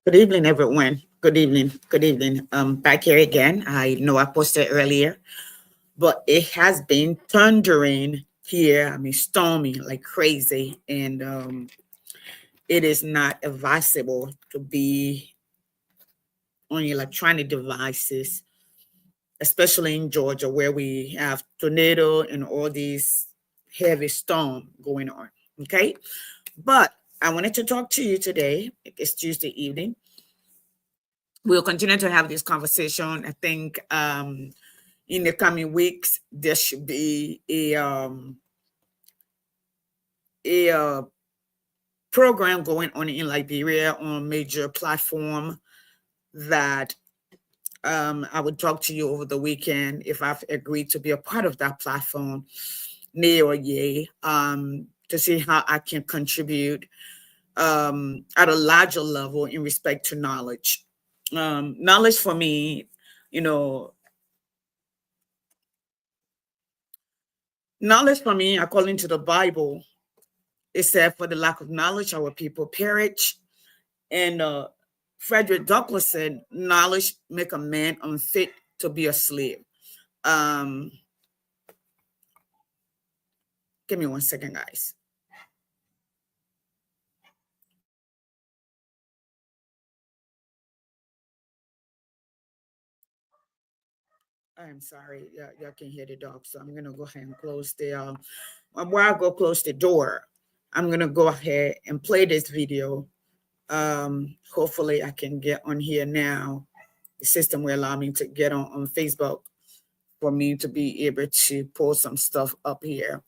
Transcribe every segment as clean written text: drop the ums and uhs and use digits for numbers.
Good evening, everyone. Good evening. Good evening. Back here again. I know I posted earlier, but it has been thundering here. I mean, storming like crazy, and it is not advisable to be on electronic devices, especially in Georgia, where we have tornado and all these heavy storm going on. Okay, but I wanted to talk to you today. It's Tuesday evening. We'll continue to have this conversation. I think in the coming weeks there should be a program going on in Liberia on major platform that I would talk to you over the weekend if I've agreed to be a part of that platform, nay or yay, to see how I can contribute at a larger level in respect to knowledge. Knowledge for me, you know, knowledge for me, according to the Bible, it said, "For the lack of knowledge, our people perish." And Frederick Douglass said, "Knowledge make a man unfit to be a slave." Um, Give me 1 second, guys. I'm sorry, y'all can hear the dog, so I'm gonna go ahead and close the. While I go close the door, I'm gonna go ahead and play this video. Hopefully, I can get on here now. The system will allow me to get on Facebook for me to be able to pull some stuff up here.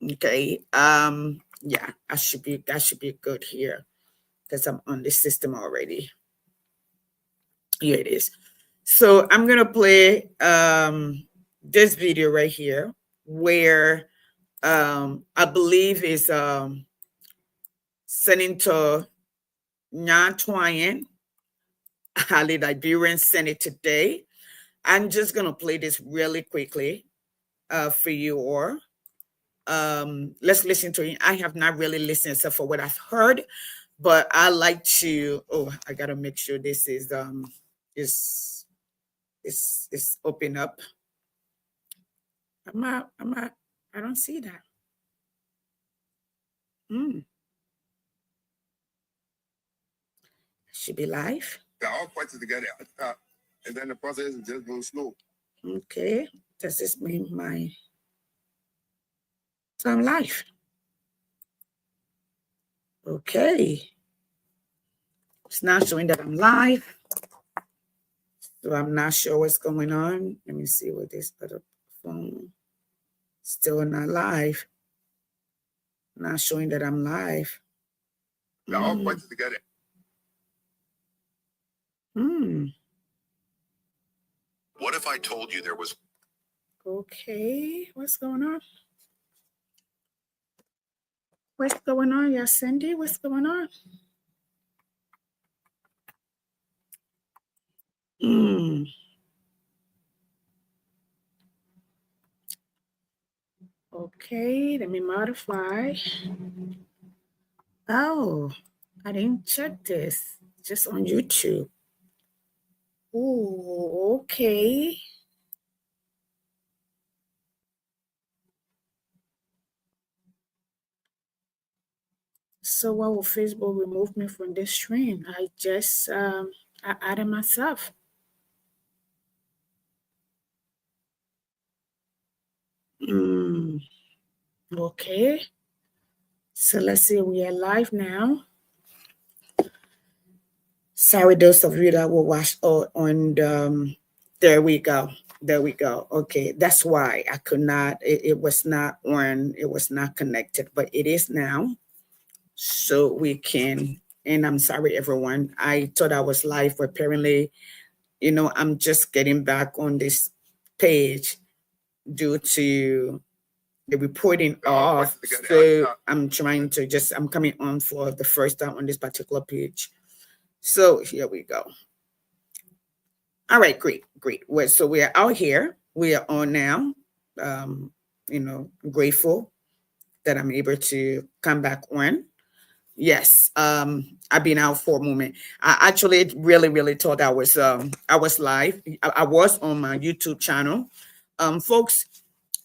Okay. Yeah, that should be good here because I'm on the system already. Here it is. So I'm gonna play this video right here where I believe is Senator Nyan Ali Liberian Senate today. I'm just gonna play this really quickly for you all. Let's listen to it. I have not really listened except for what I've heard, but I like to. Oh, I gotta make sure this is open up. I don't see that. Should be live. They're all pointed together at the top, and then the process is just going slow. Okay, does this mean my? So I'm live. Okay. It's not showing that I'm live. So I'm not sure what's going on. Let me see what this other phone. Still not live. Not showing that I'm live. They're all pointed together. What if I told you there was... Okay, what's going on? What's going on, Yacindy? What's going on? Okay, let me modify. Oh, I didn't check this. Just on YouTube. Oh, okay. So why will Facebook remove me from this stream? I just I added myself. Okay. So let's see, we are live now. Sorry, those of you that will watch on there we go. There we go. Okay, that's why I could not, it was not on, it was not connected, but it is now. So we can, and I'm sorry, everyone. I thought I was live, but apparently, I'm just getting back on this page due to the reporting off. So I'm trying to I'm coming on for the first time on this particular page. So here we go. All right, great. So we are out here. We are on now. Grateful that I'm able to come back on. Yes, I've been out for a moment. I actually really thought I was live. I was on my YouTube channel. Folks,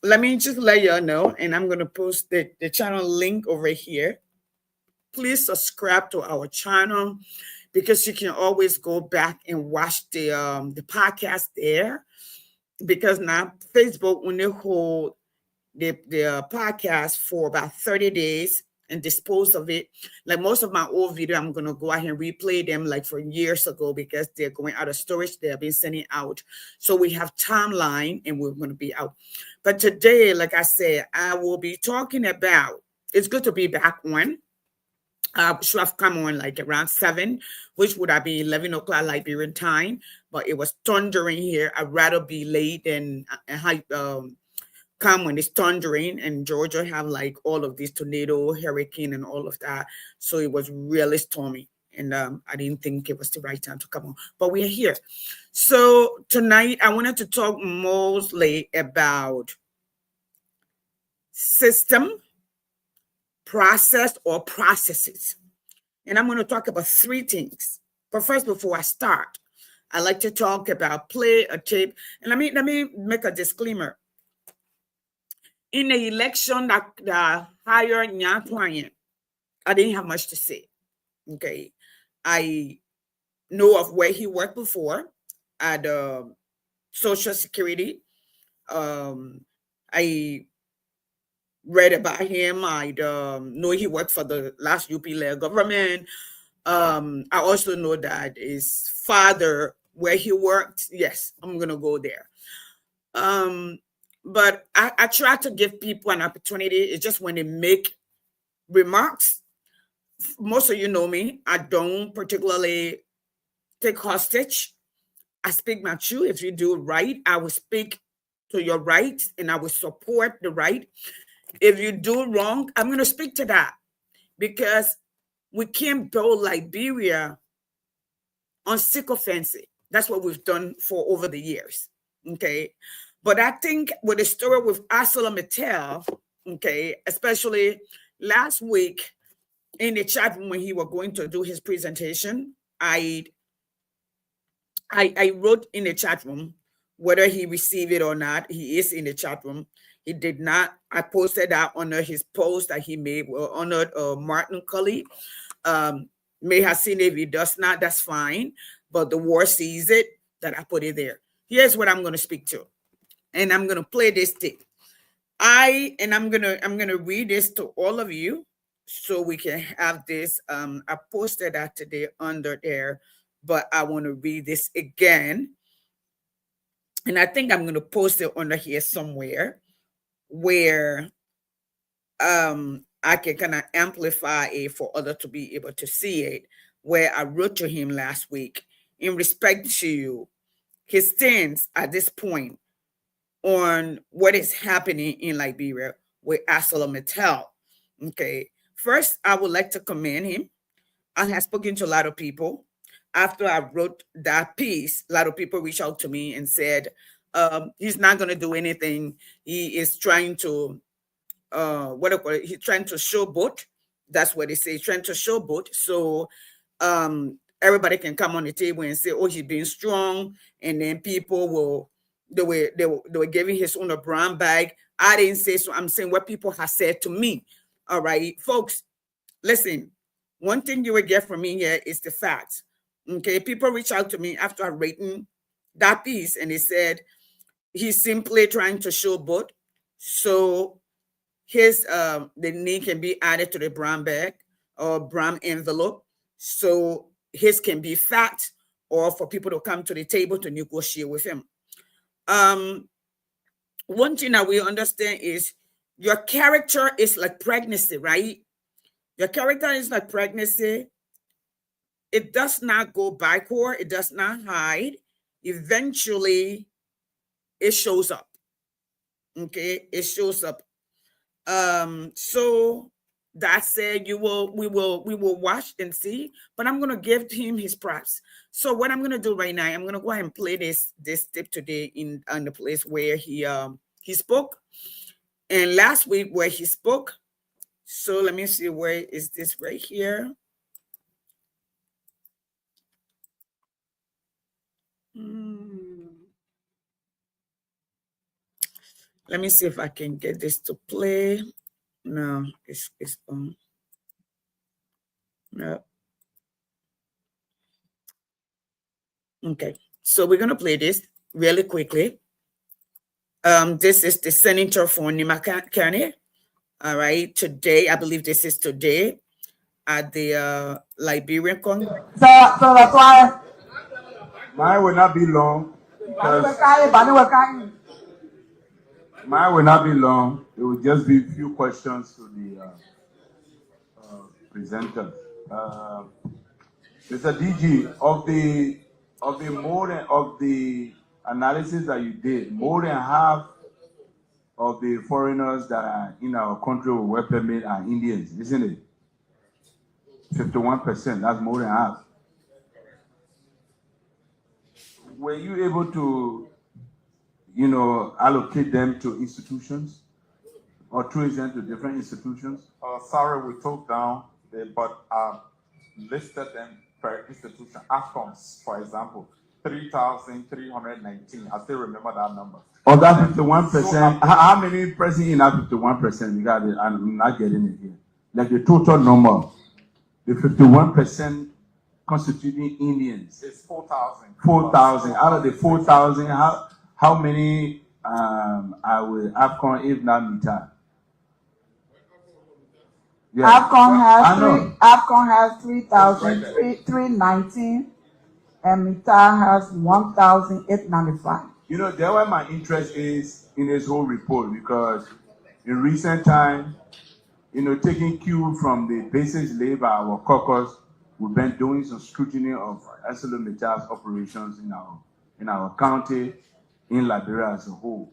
let me just let you know, and I'm gonna post the channel link over here. Please subscribe to our channel because you can always go back and watch the podcast there. Because now Facebook only hold the podcast for about 30 days and dispose of it. Like most of my old video, I'm gonna go ahead and replay them like for years ago because they're going out of storage. They have been sending out. So we have timeline and we're gonna be out. But today, like I said, I will be talking about, it's good to be back on. Should have come on like around 7, which would have been 11 o'clock Liberian time, but it was thundering here. I'd rather be late than come when it's thundering, and Georgia have like all of these tornado, hurricane, and all of that. So it was really stormy, and I didn't think it was the right time to come on. But we're here. So tonight I wanted to talk mostly about system, process, or processes. And I'm going to talk about 3 things. But first, before I start, I like to talk about play a tape. And let me make a disclaimer. In the election that hired Nyan Twine, I didn't have much to say. Okay. I know of where he worked before at Social Security. I read about him. I know he worked for the last UPLA government. I also know that his father, where he worked, yes, I'm gonna go there. But I try to give people an opportunity. It's just when they make remarks, most of you know me, I don't particularly take hostage. I speak my truth. If you do right, I will speak to your right and I will support the right. If you do wrong, I'm going to speak to that because we can't build Liberia on sycophancy. That's what we've done for over the years. Okay. But I think with the story with ArcelorMittal, okay, especially last week in the chat room when he was going to do his presentation, I wrote in the chat room whether he received it or not. He is in the chat room. He did not. I posted that under his post that he made under Martin Cully. May have seen it. If he does not, that's fine. But the war sees it that I put it there. Here's what I'm going to speak to, and I'm going to play this tape. I'm gonna read this to all of you so we can have this. I posted that today under there, but I want to read this again, and I think I'm going to post it under here somewhere where I can kind of amplify it for others to be able to see it, where I wrote to him last week in respect to his stance at this point on what is happening in Liberia with ArcelorMittal. Okay. First, I would like to commend him. I have spoken to a lot of people. After I wrote that piece, a lot of people reached out to me and said, he's not going to do anything. He is trying to, he's trying to showboat. That's what they say, trying to showboat. So everybody can come on the table and say, oh, he's being strong. And then people will, they were giving his own a brown bag. I didn't say so. I'm saying what people have said to me. All right, folks, listen. One thing you will get from me here is the facts. Okay, people reach out to me after I've written that piece, and they said he's simply trying to showboat. So his the name can be added to the brown bag or brown envelope. So his can be fact, or for people to come to the table to negotiate with him. One thing that we understand is your character is like pregnancy, right? Your character is like pregnancy. It does not go backward. It does not hide. Eventually, it shows up. Okay, it shows up. So that said, we will watch and see. But I'm gonna give him his props. So what I'm gonna do right now, I'm gonna go ahead and play this tip today in the place where he spoke, and last week where he spoke. So let me see, where is this right here? Let me see if I can get this to play. No, it's on. No. Okay, so we're gonna play this really quickly. This is the senator for Nima County. All right, today, I believe this is today at the Liberian Congress. So that's why Mine will not be long. Bani Because mine will not be long. It will just be a few questions to the presenters. Mr. DG, of the analysis that you did, more than half of the foreigners that are in our country with work permit are Indians, isn't it? 51%. That's more than half. Were you able to, allocate them to institutions or trace them to different institutions? Sorry, we took down, but listed them per institution. AFCONS, for example, 3,319. I still remember that number. Of that 51%, how many present in that 51%? You got it. I'm not getting it here. Like the total number, the 51% constituting Indians. It's 4,000. 4,000. Out of the 4,000, how many are with AFCON if not Mita? Yeah. AFCON has 3,319 and Mita has 1,895. That's why my interest is in this whole report, because in recent time, taking cue from the basic labor, our caucus, we've been doing some scrutiny of ArcelorMittal's operations in our county, in Liberia as a whole.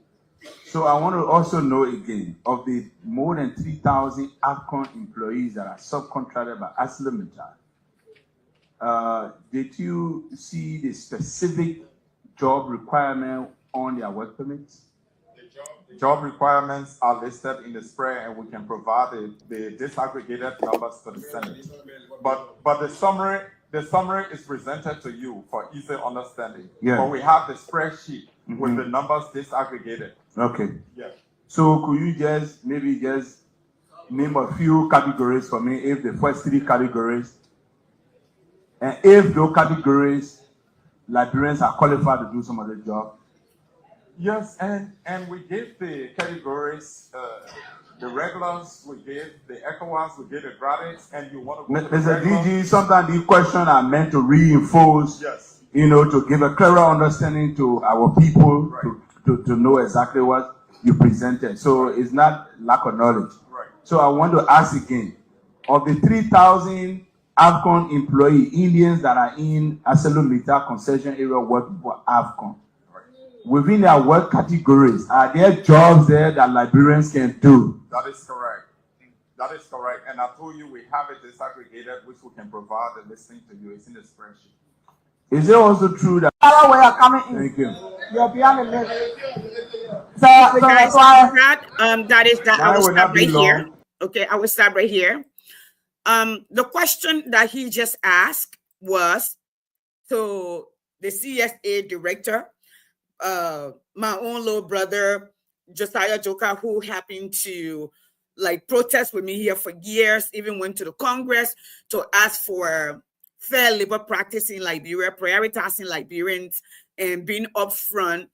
So I want to also know again, of the more than 3,000 AFCON employees that are subcontracted by ArcelorMittal, did you see the specific job requirement on their work permits? The job requirements are listed in the spread, and we can provide the disaggregated numbers to the Senate. But the summary is presented to you for easy understanding. Yeah. But we have the spreadsheet with the numbers disaggregated. Okay. Yeah. So could you just name a few categories for me, if the first three categories, and if those categories, Liberians are qualified to do some of the job? Yes, and we gave the categories, the regulars, we gave the ECOWAS, we gave the graduates, and you want to go to the Mr. regular? DG, sometimes these questions are meant to reinforce, Yes. to give a clearer understanding to our people, Right. to know exactly what you presented. So it's not lack of knowledge. Right. So I want to ask again, of the 3,000 AFCON employee Indians that are in ArcelorMittal concession area working for AFCON, within their work categories, are there jobs there that Liberians can do? That is correct. That is correct. And I told you we have it disaggregated, which we can provide the listing to you. It's in the spreadsheet. Is it also true that? Other way of coming in. Thank you. You're beyond the list. So Guys, that's why that is that. I Mine will will not stop be right here. long. Okay, I will stop right here. The question that he just asked was to the CSA director, my own little brother, Josiah Joka, who happened to protest with me here for years, even went to the Congress to ask for fair labor practice in Liberia, prioritizing Liberians and being upfront.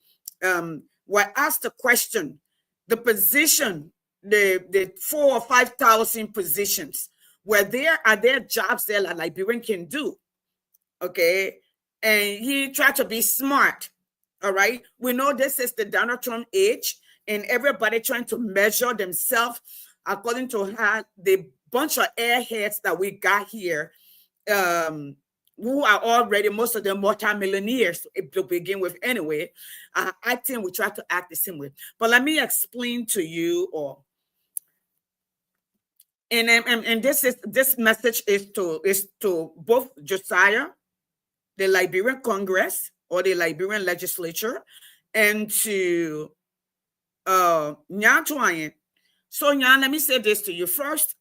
Were asked the question, the position, the 4,000 or 5,000 positions, are there jobs there that Liberian can do? Okay. And he tried to be smart. All right. We know this is the Donald Trump age, and everybody trying to measure themselves according to how the bunch of airheads that we got here, who are already, most of them, multimillionaires to begin with anyway. I think we try to act the same way. But let me explain to you all. And this message is to both Josiah, the Liberian Congress or the Liberian legislature, and to Nyan Twain. So Nyan, let me say this to you first.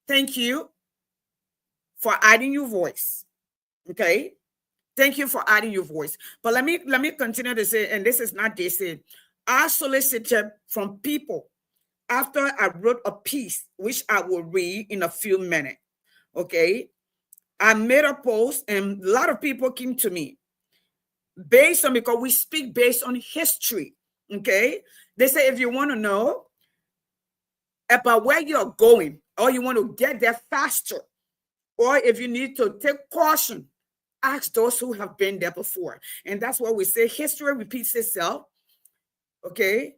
thank you for adding your voice. Okay. Thank you for adding your voice. But let me continue to say, and this is not they say, I solicited from people after I wrote a piece, which I will read in a few minutes. Okay. I made a post and a lot of people came to me based on, because we speak based on history. Okay. They say, if you want to know about where you're going, or you want to get there faster, or if you need to take caution, ask those who have been there before. And that's what we say, history repeats itself. Okay.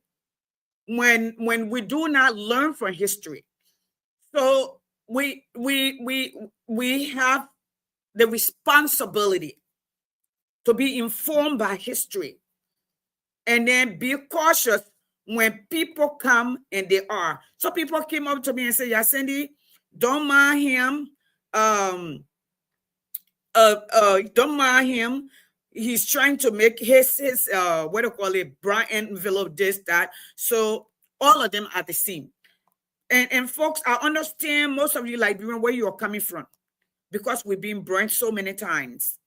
When we do not learn from history. So we have the responsibility to be informed by history, and then be cautious when people come, and they are. So people came up to me and said, Yacendi, don't mind him. Don't mind him. He's trying to make his what do you call it, brand envelope, this, that. So all of them are the same. And folks, I understand most of you Liberian where you are coming from, because we've been burned so many times.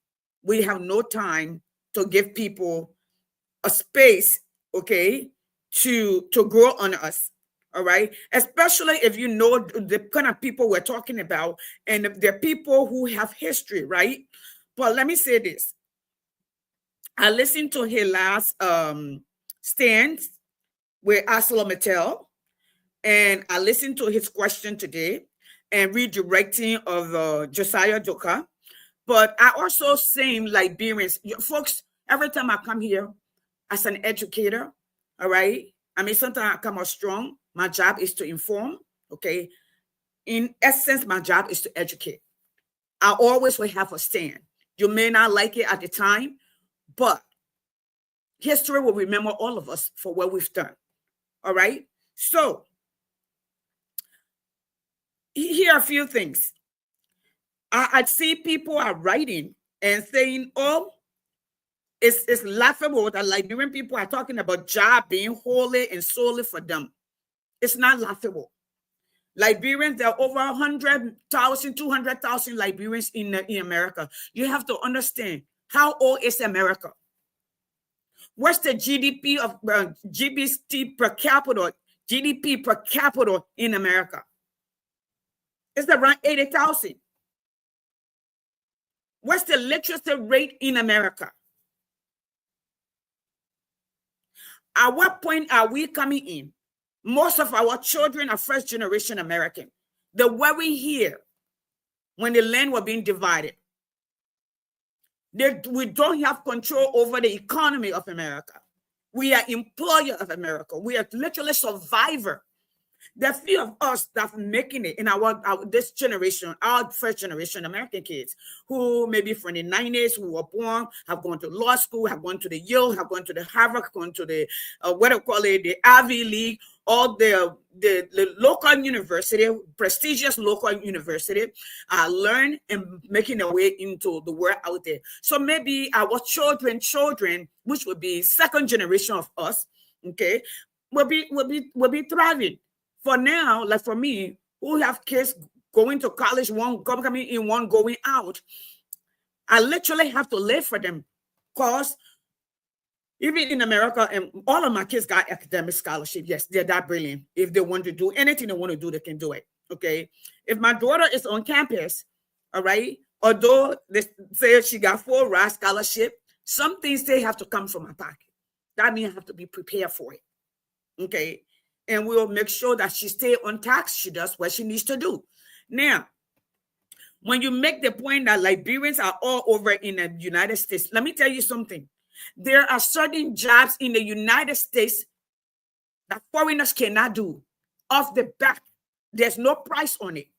We have no time to give people a space, okay, to grow on us. All right. Especially if you know the kind of people we're talking about, and they're people who have history, right? But let me say this. I listened to his last stand with ArcelorMittal, and I listened to his question today and redirecting of Josiah Joker. But I also same Liberians, folks, every time I come here as an educator, all right, I mean, sometimes I come out strong. My job is to inform, okay? In essence, my job is to educate. I always will have a stand. You may not like it at the time, but history will remember all of us for what we've done, all right? So, here are a few things. I see people are writing and saying, oh, it's laughable that Liberian people are talking about job being wholly and solely for them. It's not laughable. Liberians, there are over 100,000, 200,000 Liberians in America. You have to understand, how old is America? What's the GDP of GDP per capita in America? It's around 80,000. What's the literacy rate in America? At what point are we coming in? Most of our children are first generation American. They weren't here when the land was being divided. We don't have control over the economy of America. We are employer of America. We are literally survivor. There are few of us that are making it in this generation, our first generation American kids, who maybe from the 90s, who were born, have gone to law school, have gone to the Yale, have gone to the Harvard, gone to the the Ivy League, all the local university, prestigious local university, learn and making their way into the world out there. So maybe our children, which would be second generation of us, okay, will be thriving. For now, like for me, who have kids going to college, one coming in, one going out, I literally have to live for them, because even in America, and all of my kids got academic scholarship. Yes, they're that brilliant. If they want to do anything they want to do, they can do it. Okay. If my daughter is on campus, all right, although they say she got full ride scholarship, some things they have to come from my pocket. That means I have to be prepared for it. Okay. And we'll make sure that she stays on task. She does what she needs to do. Now, when you make the point that Liberians are all over in the United States, let me tell you something. There are certain jobs in the United States that foreigners cannot do. Off the bat, there's no price on it.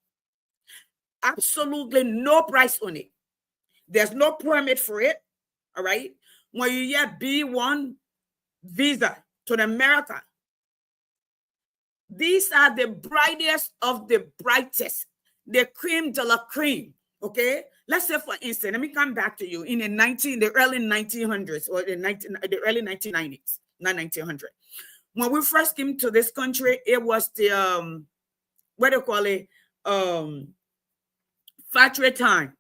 Absolutely no price on it. There's no permit for it. All right. When you get B1 visa to America, these are the brightest of the brightest, the cream de la cream. Okay, let's say, for instance, let me come back to you in the early 1900s or the early 1990s, not 1900. When we first came to this country, it was the what do you call it? factory time.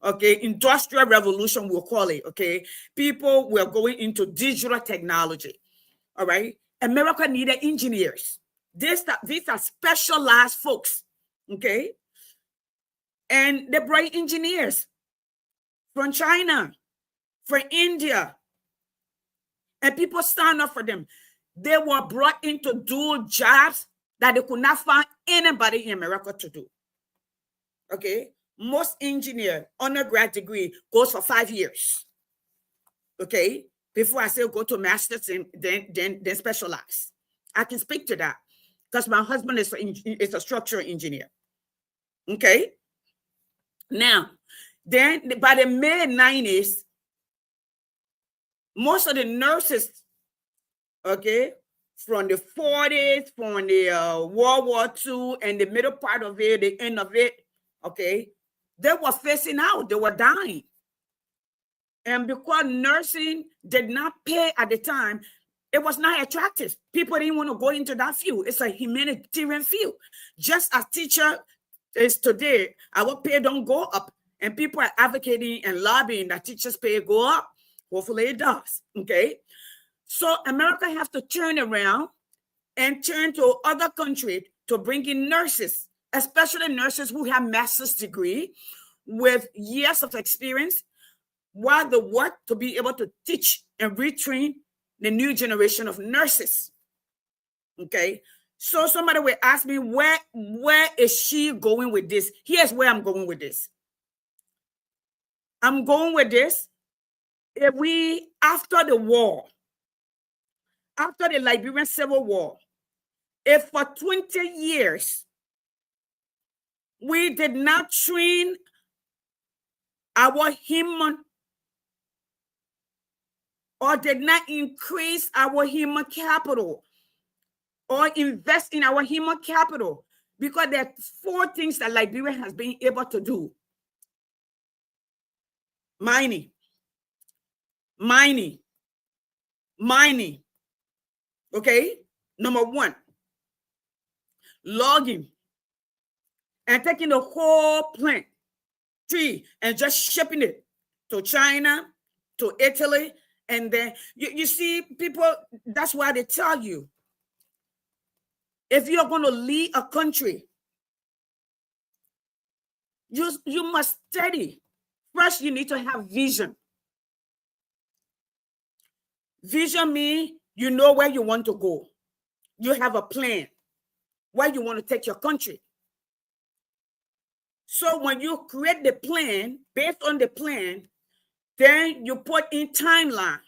Okay, industrial revolution, we'll call it. Okay, people were going into digital technology. All right, America needed engineers. These are specialized folks. Okay, and they brought engineers from China, from India, and people signed up for them. They were brought in to do jobs that they could not find anybody in America to do. Okay, most engineer undergrad degree goes for 5 years. Okay, before I say go to master's and then specialize. I can speak to that because my husband is a structural engineer. Okay, now then by the mid-90s, most of the nurses, okay, from the 40s, from the World War II and the middle part of it, the end of it, okay, they were facing out, they were dying. And because nursing did not pay at the time, it was not attractive. People didn't want to go into that field. It's a humanitarian field. Just as teacher is today, our pay don't go up. And people are advocating and lobbying that teachers' pay go up. Hopefully it does, okay? So America has to turn around and turn to other countries to bring in nurses, especially nurses who have master's degree with years of experience, while they work to be able to teach and retrain the new generation of nurses. Okay, so somebody will ask me, where is she going with this? Here's where I'm going with this. I'm going with this. If we, after the war, after the Liberian Civil War, if for 20 years we did not train our human or did not increase our human capital or invest in our human capital, because there are 4 things that Liberia has been able to do. Mining. Okay, number 1, logging and taking the whole plant tree and just shipping it to China, to Italy, and then you see people, that's why they tell you, if you're going to lead a country, you must study. First, you need to have vision. Vision means you know where you want to go. You have a plan where you want to take your country. So when you create the plan, based on the plan, then you put in timeline.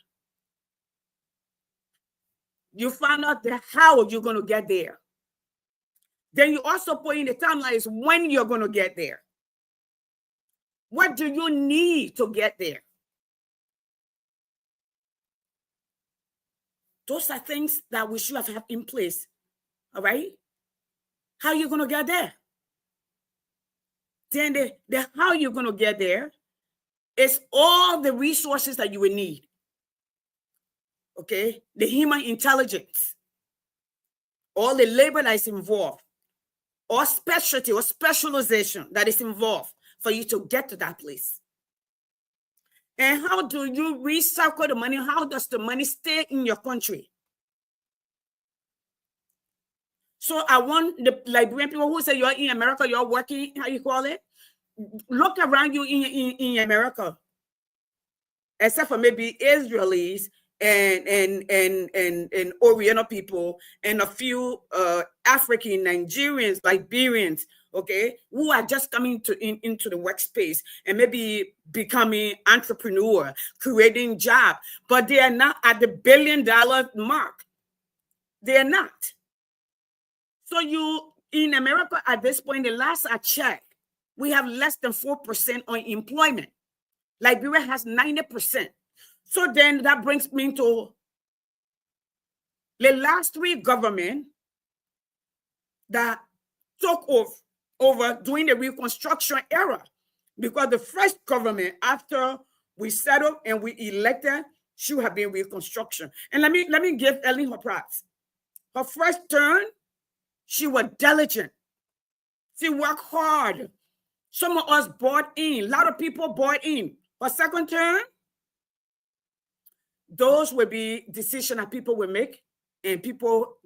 You find out how you're going to get there. Then you also put in the timeline is when you're going to get there. What do you need to get there? Those are things that we should have in place. All right? How are you going to get there? Then the how you're going to get there is all the resources that you will need. Okay? The human intelligence, all the labor that is involved, or specialty or specialization that is involved for you to get to that place. And how do you recycle the money? How does the money stay in your country? So I want the Liberian people who say you're in America, you're working, how you call it? Look around you in America, except for maybe Israelis and Oriental people and a few African, Nigerians, Liberians, okay, who are just coming into the workspace and maybe becoming entrepreneur, creating job, but they are not at the $1 billion mark. They are not. So you in America at this point, the last I checked, we have less than 4% unemployment. Liberia has 90%. So then that brings me to the last 3 governments that took over during the Reconstruction era, because the first government after we settled and we elected should have been Reconstruction. And let me give Ellen her props. Her first term, she was diligent, She worked hard. Some of us bought in. A lot of people bought in. For second term, those will be decisions that people will make, and people,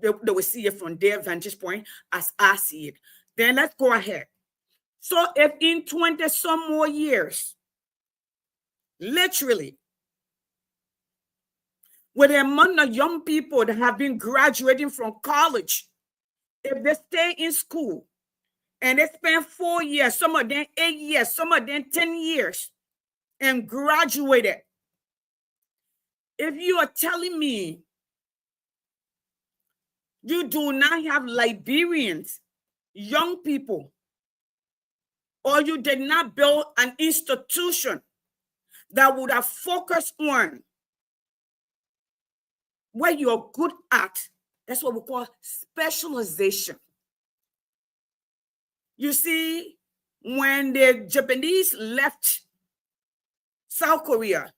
they will see it from their vantage point as I see it. Then let's go ahead. So if in 20 some more years, literally, with the amount of young people that have been graduating from college, if they stay in school and they spend 4 years, some of them 8 years, some of them 10 years, and graduated, if you are telling me you do not have Liberians, young people, or you did not build an institution that would have focused on what you're good at, that's what we call specialization. You see, when the Japanese left South Korea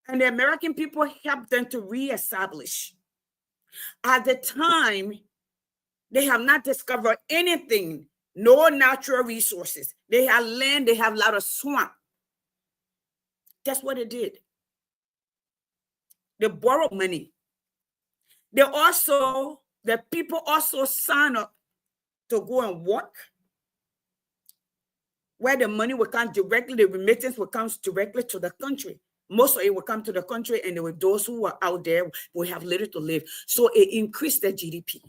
and the American people helped them to reestablish, at the time, they have not discovered anything, no natural resources. They have land, they have a lot of swamp. That's what they did. They borrowed money. The people also sign up to go and work, where the money will come directly, the remittance will come directly to the country. Most of it will come to the country, and those who are out there will have little to live. So it increased their GDP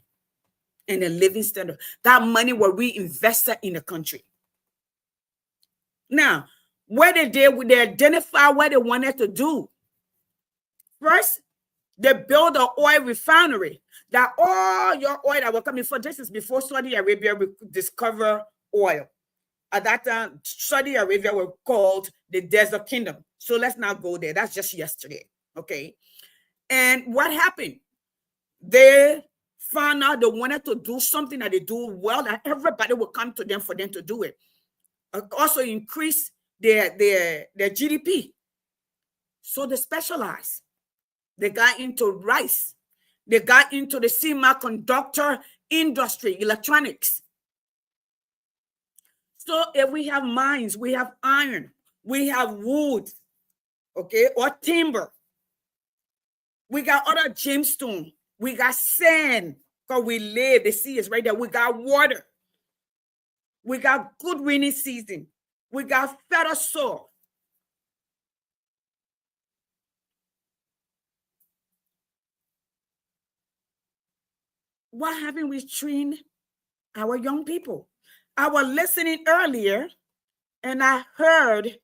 and the living standard. That money will reinvested in the country. Now, what they did, they identify what they wanted to do. First, they built an oil refinery. That all your oil that will come in, for this is before Saudi Arabia discovered oil. At that time, Saudi Arabia was called the Desert Kingdom. So let's not go there. That's just yesterday. Okay. And what happened? They found out they wanted to do something that they do well, that everybody will come to them for them to do it. Also increase their GDP. So they specialized. They got into rice. They got into the semiconductor industry, electronics. So if we have mines, we have iron, we have wood, okay, or timber. We got other gemstone. We got sand, because we live, the sea is right there. We got water. We got good rainy season. We got fertile soil. What haven't we trained our young people? I was listening earlier, and I heard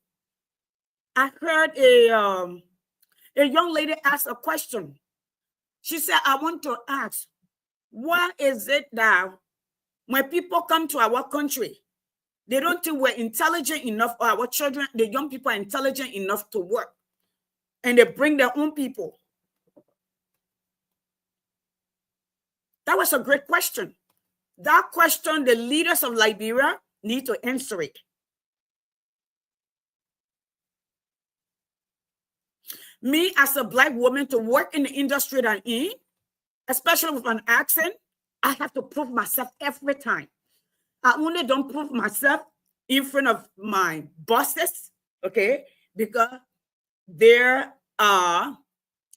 a young lady ask a question. She said, I want to ask, why is it that when people come to our country, they don't think we're intelligent enough, or our children, the young people are intelligent enough to work, and they bring their own people? That was a great question. That question, the leaders of Liberia need to answer it. Me, as a Black woman, to work in the industry that I'm in, especially with an accent, I have to prove myself every time. I only don't prove myself in front of my bosses, okay, because there are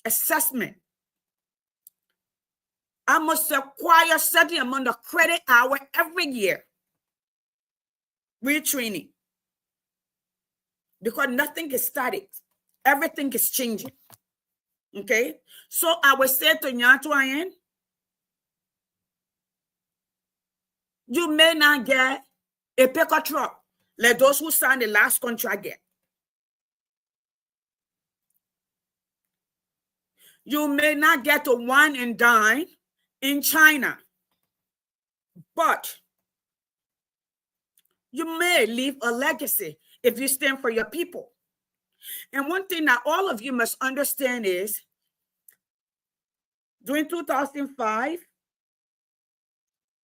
assessment. I must acquire a certain amount of credit hour every year. Retraining. Because nothing is static. Everything is changing. Okay? So I will say to Nyatuayen, you may not get a pickup truck like those who signed the last contract get. You may not get to wine and dine in China, but you may leave a legacy if you stand for your people. And one thing that all of you must understand is, during 2005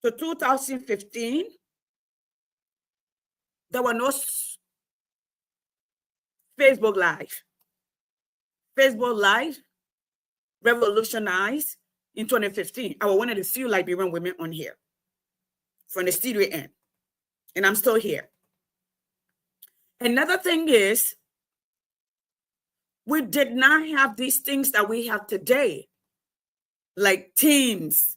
to 2015, there were no Facebook Live. Facebook Live revolutionized in 2015. I was one of the few Liberian women on here. from the studio end. And I'm still here. Another thing is, we did not have these things that we have today, like Teams.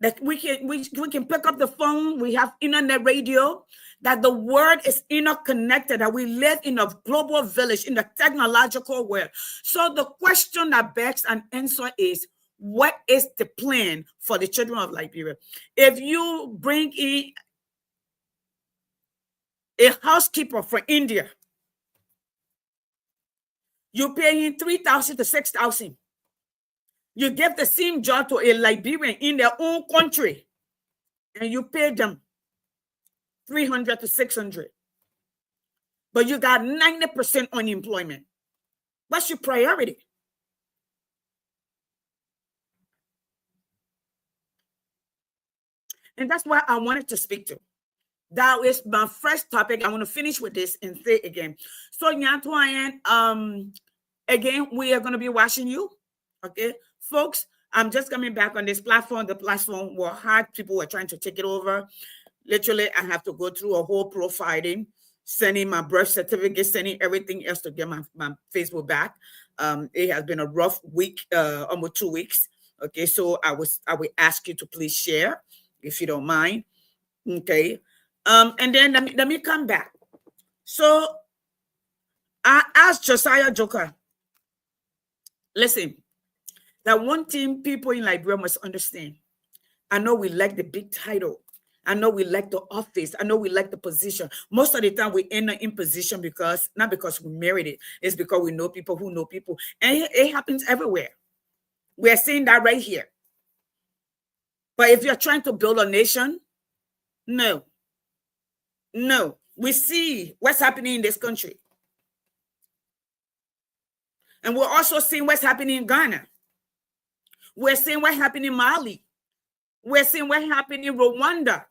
That we can pick up the phone, we have internet radio, that the world is interconnected, that we live in a global village, in the technological world. So the question that begs an answer is, what is the plan for the children of Liberia? If you bring in a housekeeper from India, you pay in 3,000 to 6,000. You give the same job to a Liberian in their own country, and you pay them 300 to 600. But you got 90% unemployment. What's your priority? And that's why I wanted to speak to. That is my first topic. I want to finish with this and say again. So, Nyantwayan, again, we are going to be watching you. Okay, folks, I'm just coming back on this platform. The platform was hard. People were trying to take it over. Literally, I have to go through a whole profiling, sending my birth certificate, sending everything else to get my Facebook back. It has been a rough week, almost 2 weeks. Okay, so I will ask you to please share, if you don't mind. Okay. And then let me come back. So I asked Josiah Joker, listen, that one thing people in Liberia must understand. I know we like the big title. I know we like the office. I know we like the position. Most of the time we end up in position because, not because we married it, it's because we know people who know people. And it happens everywhere. We are seeing that right here. But if you're trying to build a nation, no. No. We see what's happening in this country. And we're also seeing what's happening in Ghana. We're seeing what happened in Mali. We're seeing what happened in Rwanda.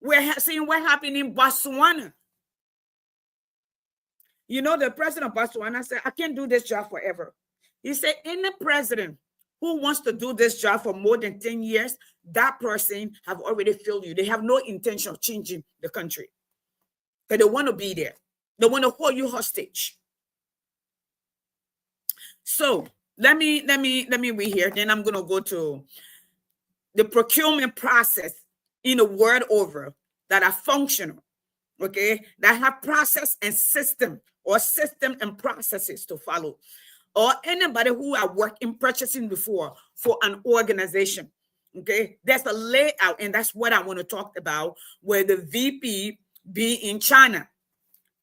We're seeing what happened in Botswana. You know, the president of Botswana said, I can't do this job forever. He said, any president who wants to do this job for more than 10 years, that person have already failed you. They have no intention of changing the country. But they want to be there. They want to hold you hostage. So let me read here. Then I'm going to go to the procurement process in a word over that are functional, okay, that have process and system, or system and processes to follow, or anybody who have worked in purchasing before for an organization, okay, there's a layout, and that's what I want to talk about, where the VP be in China,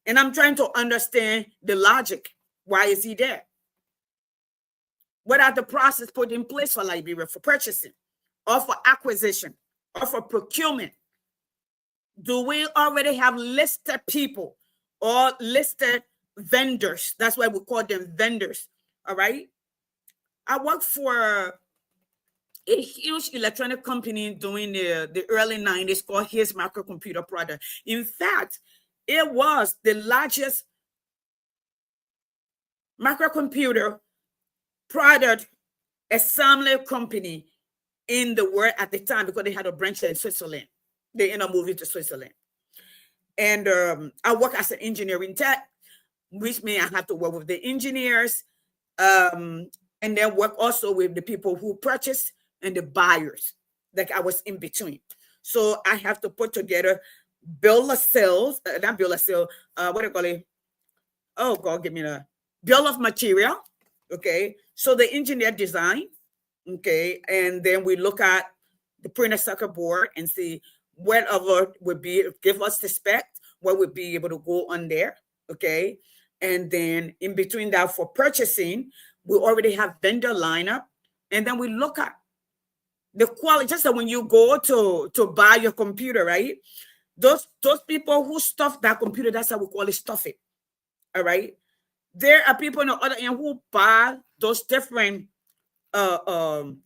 and I'm trying to understand the logic. Why is he there? What are the processes put in place for Liberia for purchasing, or for acquisition, or for procurement? Do we already have listed people or listed vendors? That's why we call them vendors. All right. I worked for a huge electronic company during the early 90s called His Microcomputer Product. In fact, it was the largest microcomputer product assembly company in the world at the time, because they had a branch in Switzerland. They ended up moving to Switzerland. And I work as an engineering tech, which means I have to work with the engineers, and then work also with the people who purchase and the buyers. Like I was in between. So I have to put together bill of sales, not bill of sale, what do you call it? Oh, God, give me the bill of material. Okay. So the engineer design. Okay. And then we look at the printed circuit board and see whatever would be, give us the spec, what would be able to go on there. Okay. And then in between that, for purchasing, we already have vendor lineup. And then we look at the quality. Just so when you go to buy your computer, right? Those people who stuff that computer, that's how we call it, stuff it. All right. There are people on the other end who buy those different capacitors,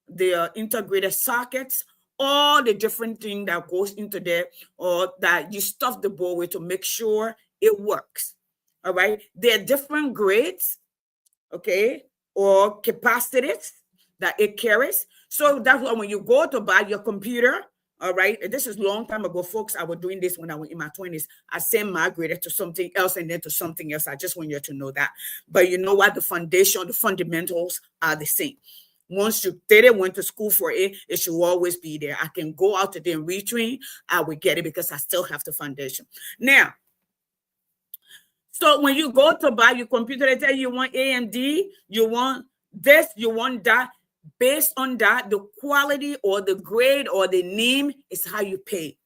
the integrated sockets, all the different things that goes into there, or that you stuff the board with to make sure it works. All right. There are different grades, okay, or capacitors that it carries. So that's why when you go to buy your computer, all right, and this is a long time ago, folks. I was doing this when I was in my 20s. I sent migrated to something else and then to something else. I just want you to know that. But you know what? The foundation, the fundamentals are the same. Once you did it, went to school for it, it should always be there. I can go out today and retrain. I will get it because I still have the foundation. Now, so when you go to buy your computer, they tell you want AMD, you want this, you want that. Based on that, the quality or the grade or the name is how you pay.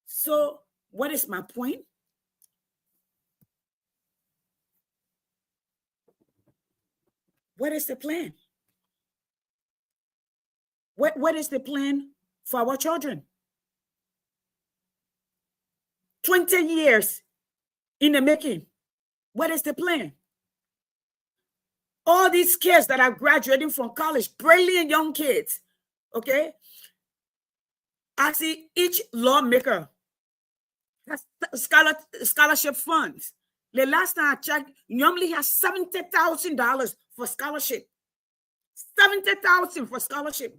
So what is my point? What is the plan? What is the plan for our children? 20 years in the making. What is the plan? All these kids that are graduating from college, brilliant young kids, okay? I see each lawmaker has scholarship funds. The last time I checked, normally has $70,000 for scholarship. $70,000 for scholarship.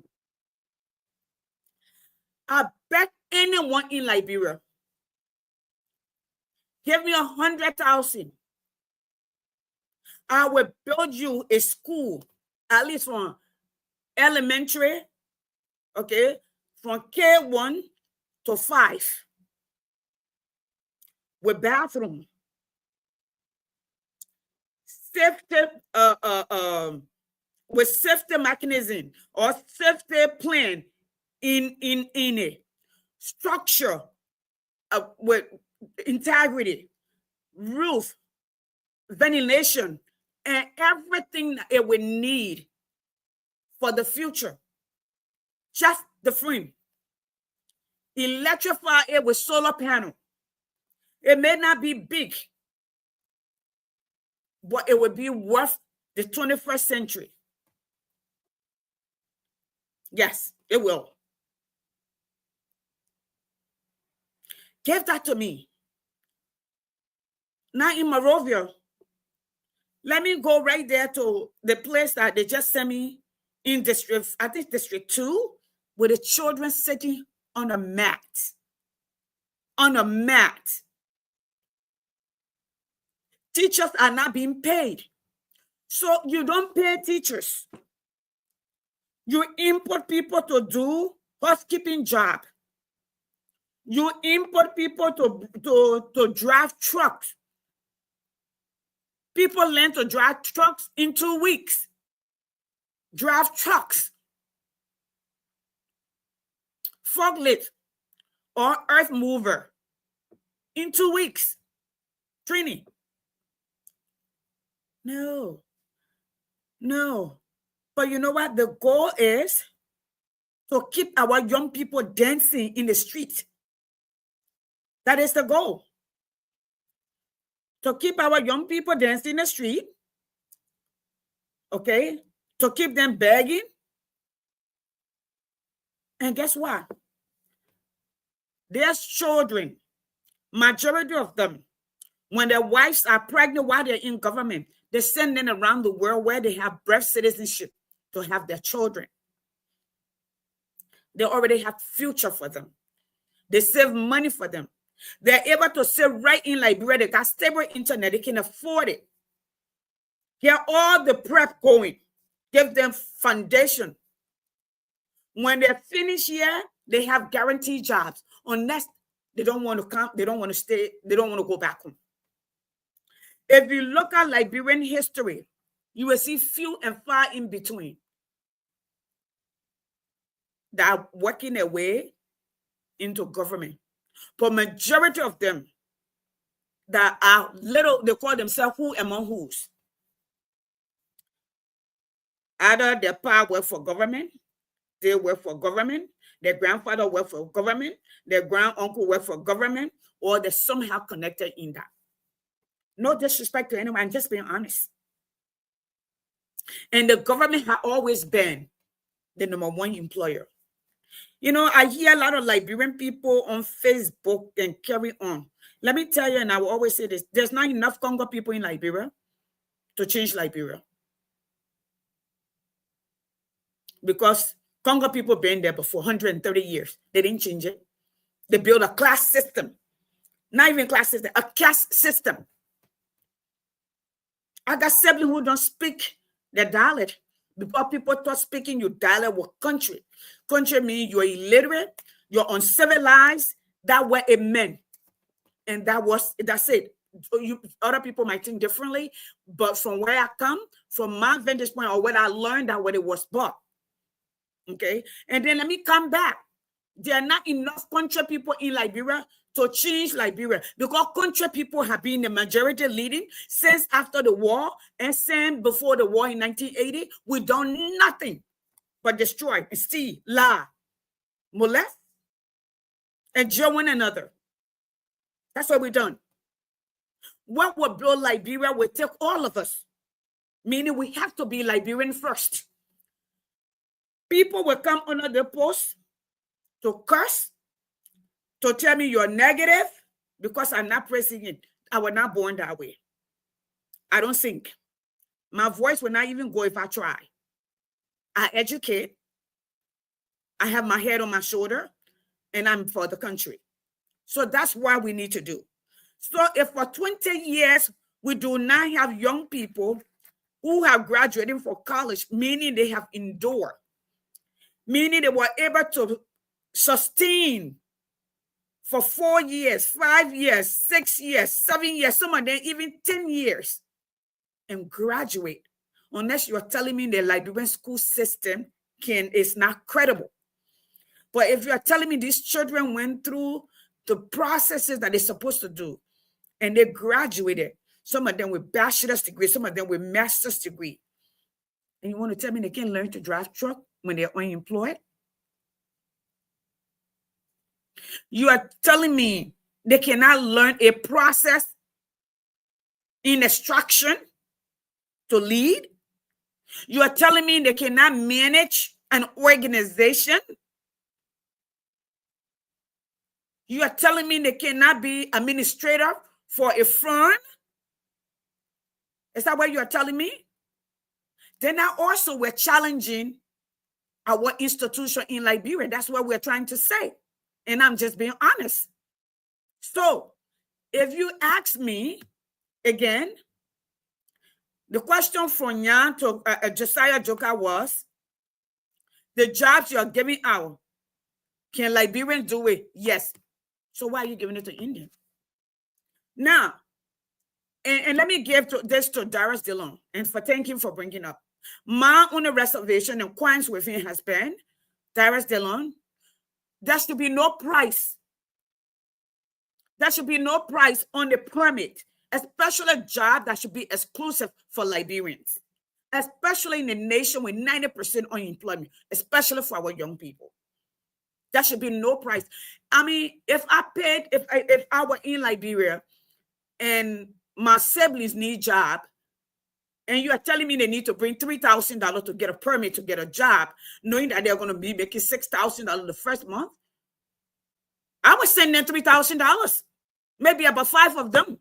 I bet anyone in Liberia, give me $100,000. I will build you a school, at least from elementary, okay, from K1 to 5, with bathroom, safety, with safety mechanism or safety plan in a structure with integrity, roof, ventilation, and everything that it will need for the future. Just the frame. Electrify it with solar panel. It may not be big, but it will be worth the 21st century. Yes, it will. Give that to me. Now in Monrovia, let me go right there to the place that they just sent me in district, I think district 2, with the children sitting on a mat. On a mat. Teachers are not being paid. So you don't pay teachers. You import people to do housekeeping job. You import people to drive trucks. People learn to drive trucks in 2 weeks. Drive trucks. Forklift or earth mover in 2 weeks. Training. No. But you know what? The goal is to keep our young people dancing in the street. That is the goal. To keep our young people dancing in the street. Okay? To keep them begging. And guess what? There's children, majority of them, when their wives are pregnant while they're in government, they send them around the world where they have birth citizenship to have their children. They already have future for them. They save money for them. They're able to save right in Liberia. They got stable internet. They can afford it. Get all the prep going. Give them foundation. When they finish here, they have guaranteed jobs. Unless they don't want to come, they don't want to stay, they don't want to go back home. If you look at Liberian history, you will see few and far in between that are working their way into government. But majority of them that are little, they call themselves who among who's. Either their pa work for government, they work for government, their grandfather worked for government, their grand uncle worked for government, or they're somehow connected in that. No disrespect to anyone, I'm just being honest. And the government has always been the #1 employer. You know, I hear a lot of Liberian people on Facebook and carry on. Let me tell you, and I will always say this, there's not enough Congo people in Liberia to change Liberia. because Congo people been there before 130 years. They didn't change it. They built a class system. Not even class system, a caste system. I got siblings who don't speak their dialect because people thought speaking your dialect was country. Country means you're illiterate, you're uncivilized. That what it meant. And that's it. Other people might think differently, but from where I come, from my vantage point or what I learned, that what it was bought. Okay. And then let me come back. There are not enough country people in Liberia to change Liberia because country people have been the majority leading since after the war and since before the war in 1980. We done nothing but destroy and steal, lie, molest, and jail one another. That's what we done. What will build Liberia will take all of us, meaning we have to be Liberian first. People will come under the post to curse, to tell me you're negative because I'm not praising it. I was not born that way. I don't sing. My voice will not even go if I try. I educate. I have my head on my shoulder, and I'm for the country. So that's what we need to do. So if for 20 years we do not have young people who have graduated from college, meaning they have endured, meaning they were able to sustain for 4 years, 5 years, 6 years, 7 years, some of them even 10 years, and graduate, unless you're telling me the Liberian school system is not credible. But if you're telling me these children went through the processes that they're supposed to do, and they graduated, some of them with bachelor's degree, some of them with master's degree, and you want to tell me they can't learn to drive truck when they're unemployed? You are telling me they cannot learn a process in extraction to lead? You are telling me they cannot manage an organization? You are telling me they cannot be administrator for a firm? Is that what you are telling me? Then I also we're challenging our institution in Liberia. That's what we're trying to say. And I'm just being honest. So if you ask me again, the question from Nyan to Josiah Joka was, the jobs you are giving out, can Liberians do it? Yes. So why are you giving it to Indians? Now, and let me give this to Darius Dillon, and for thank him for bringing up. My only reservation and qualms with him has been, Darius Dillon, there should be no price. There should be no price on the permit, especially a job that should be exclusive for Liberians, especially in a nation with 90% unemployment, especially for our young people. There should be no price. I mean, if I were in Liberia and my siblings need a job, and you are telling me they need to bring $3,000 to get a permit to get a job, knowing that they're going to be making $6,000 the first month, I would send them $3,000, maybe about 5 of them,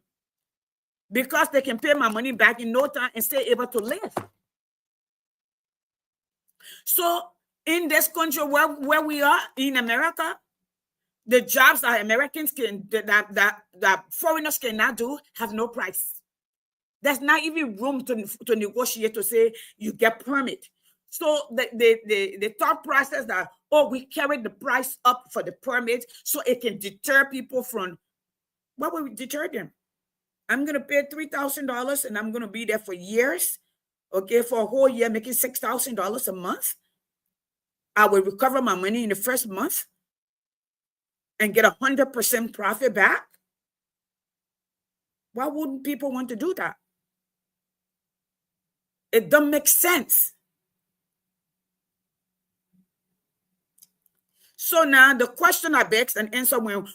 because they can pay my money back in no time and stay able to live. So in this country where we are in America, the jobs that Americans that foreigners cannot do have no price. There's not even room to negotiate to say you get permit. So the thought process that, oh, we carry the price up for the permit so it can deter people from, what will deter them? I'm going to pay $3,000 and I'm going to be there for years, okay, for a whole year, making $6,000 a month. I will recover my money in the first month and get 100% profit back. Why wouldn't people want to do that? It doesn't make sense. So now the question I begs and answer when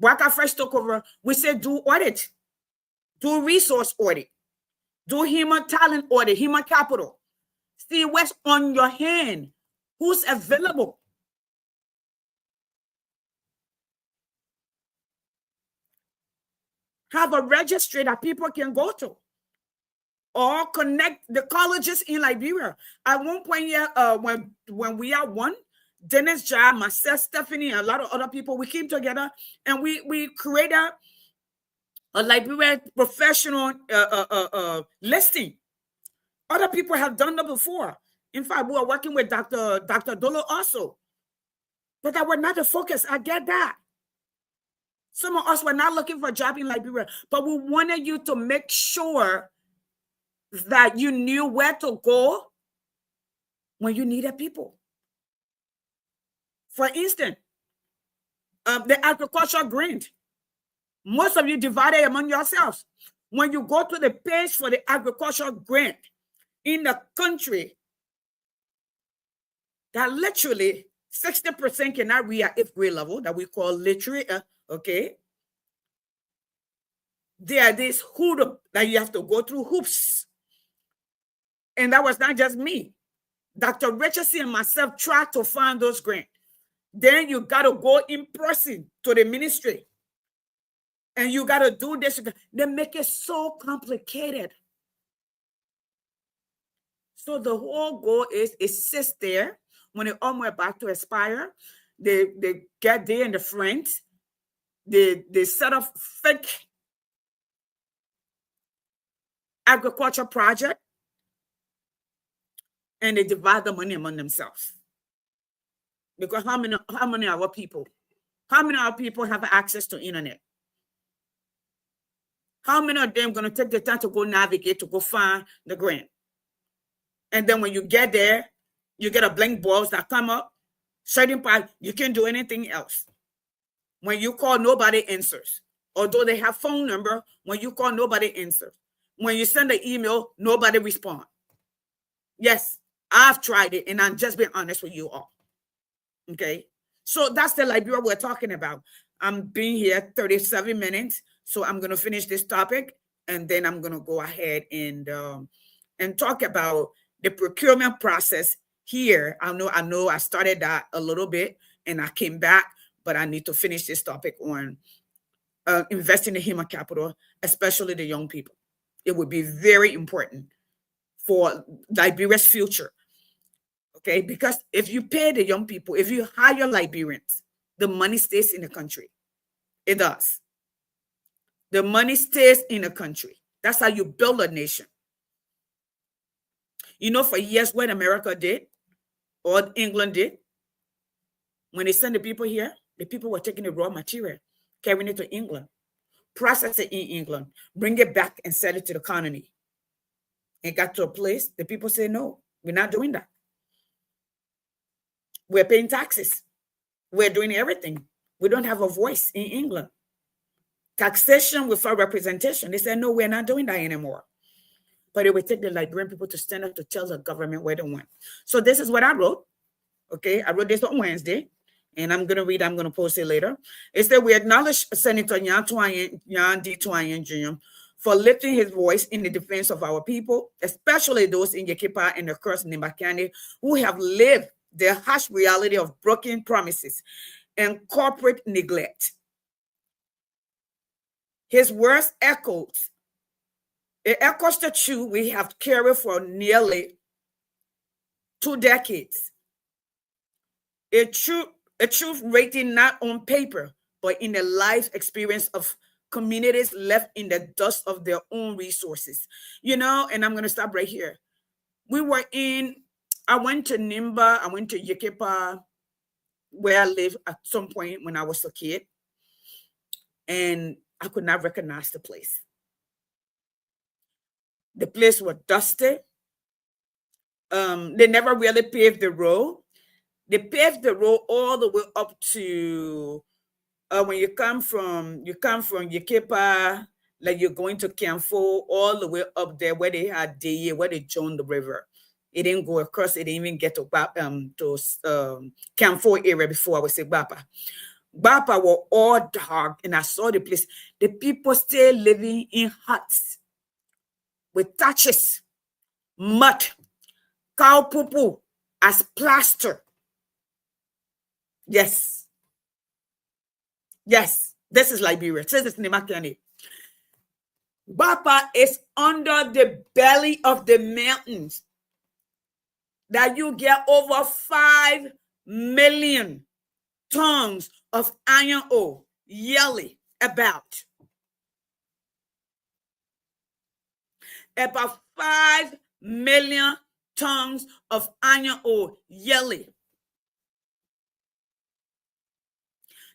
Bwaka first took over, we said do audit, do resource audit, do human talent audit, human capital. See what's on your hand, who's available. Have a registry that people can go to. or connect the colleges in Liberia. At one point here, when we are one, Dennis Jai, myself, Stephanie, and a lot of other people, we came together and we created a Liberian professional listing. Other people have done that before. In fact, we are working with Dr. Dolo also. But that was not the focus. I get that. Some of us were not looking for a job in Liberia, but we wanted you to make sure that you knew where to go when you needed people. For instance, the agricultural grant. Most of you divided among yourselves. When you go to the page for the agricultural grant in the country, that literally 60% cannot read at 8th grade level, that we call literate, okay? There are these hoops that you have to go through hoops. And that was not just me. Dr. Richardson and myself tried to find those grants. Then you got to go in person to the ministry. And you got to do this. They make it so complicated. So the whole goal is it sits there. When it's almost about to expire, they get there in the front. They set up fake agriculture project. And they divide the money among themselves. Because how many of our people have access to internet? How many of them going to take the time to go navigate, to go find the grant? And then when you get there, you get a blank box that come up. Certain part, you can't do anything else. When you call, nobody answers. Although they have phone number, when you call, nobody answers. When you send an email, nobody responds. Yes, I've tried it, and I'm just being honest with you all. Okay? So that's the Liberia we're talking about. I'm being here 37 minutes, so I'm going to finish this topic, and then I'm going to go ahead and talk about the procurement process here. I know I started that a little bit, and I came back, but I need to finish this topic on investing in human capital, especially the young people. It would be very important for Liberia's future. Okay, because if you pay the young people, if you hire Liberians, the money stays in the country. It does. The money stays in the country. That's how you build a nation. You know, for years, what America did, or England did, when they sent the people here, the people were taking the raw material, carrying it to England, process it in England, bring it back and sell it to the colony. It got to a place, the people say, no, we're not doing that. We're paying taxes. We're doing everything. We don't have a voice in England. Taxation without representation. They said, no, we're not doing that anymore. But it would take the Liberian people to stand up to tell the government where they want. So this is what I wrote. Okay, I wrote this on Wednesday, and I'm going to read, I'm going to post it later. It said, we acknowledge Senator Nyan D. Twine Jr. for lifting his voice in the defense of our people, especially those in Yekipa and across Nimba County who have lived the harsh reality of broken promises and corporate neglect. His words echoed. It echoes the truth we have carried for nearly 2 decades. A truth written not on paper, but in the life experience of communities left in the dust of their own resources. You know, and I'm going to stop right here. I went to Nimba, I went to Yekipa, where I lived at some point when I was a kid, and I could not recognize the place. The place was dusty. They never really paved the road. They paved the road all the way up to when you come from Yekipa, like you're going to Camfo, all the way up there where they had where they joined the river. It didn't go across. It didn't even get to Camfo area before I would say Bapa. Bapa were all dark, and I saw the place. The people still living in huts with thatches, mud, cow poo as plaster. Yes. Yes, this is Liberia. This is Nimba County. Bapa is under the belly of the mountains. That you get over 5 million tons of iron ore yearly about 5 million tons of iron ore yearly.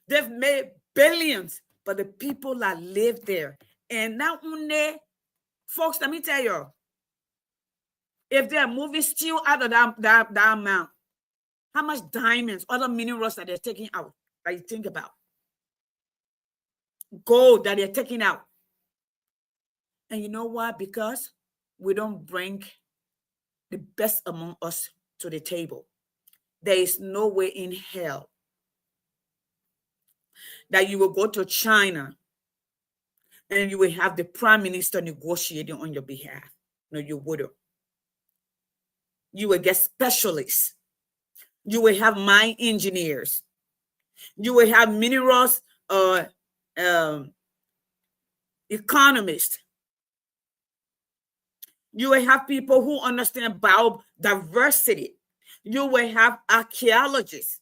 They've made billions for the people that live there. And not only, folks, let me tell you, if they're moving steel out of that amount, how much diamonds, other minerals that they're taking out, that you think about? Gold that they're taking out. And you know why? Because we don't bring the best among us to the table. There is no way in hell that you will go to China and you will have the prime minister negotiating on your behalf. No, you wouldn't. You will get specialists. You will have mine engineers. You will have minerals economists. You will have people who understand biodiversity. You will have archaeologists.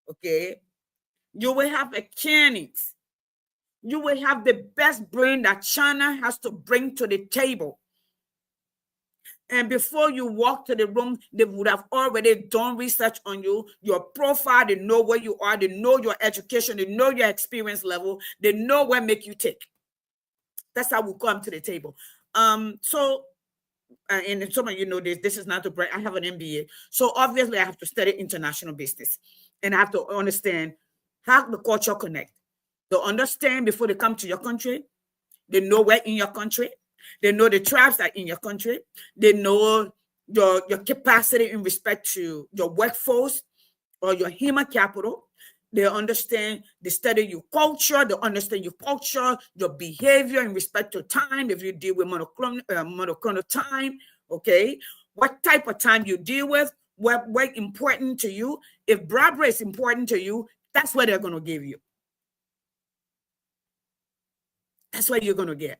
Okay. You will have mechanics. You will have the best brain that China has to bring to the table. And before you walk to the room, they would have already done research on you, your profile. They know where you are. They know your education. They know your experience level. They know what make you tick. That's how we come to the table. And some of you know this is not to brag. I have an MBA. So obviously I have to study international business. And I have to understand how the culture connect. To understand before they come to your country. They know where in your country. They know the tribes that are in your country. They know your capacity in respect to your workforce or your human capital. They understand, they study your culture. They understand your culture, your behavior in respect to time. If you deal with monochronic time, okay? What type of time you deal with, what important to you. If Barbara is important to you, that's what they're going to give you. That's what you're going to get.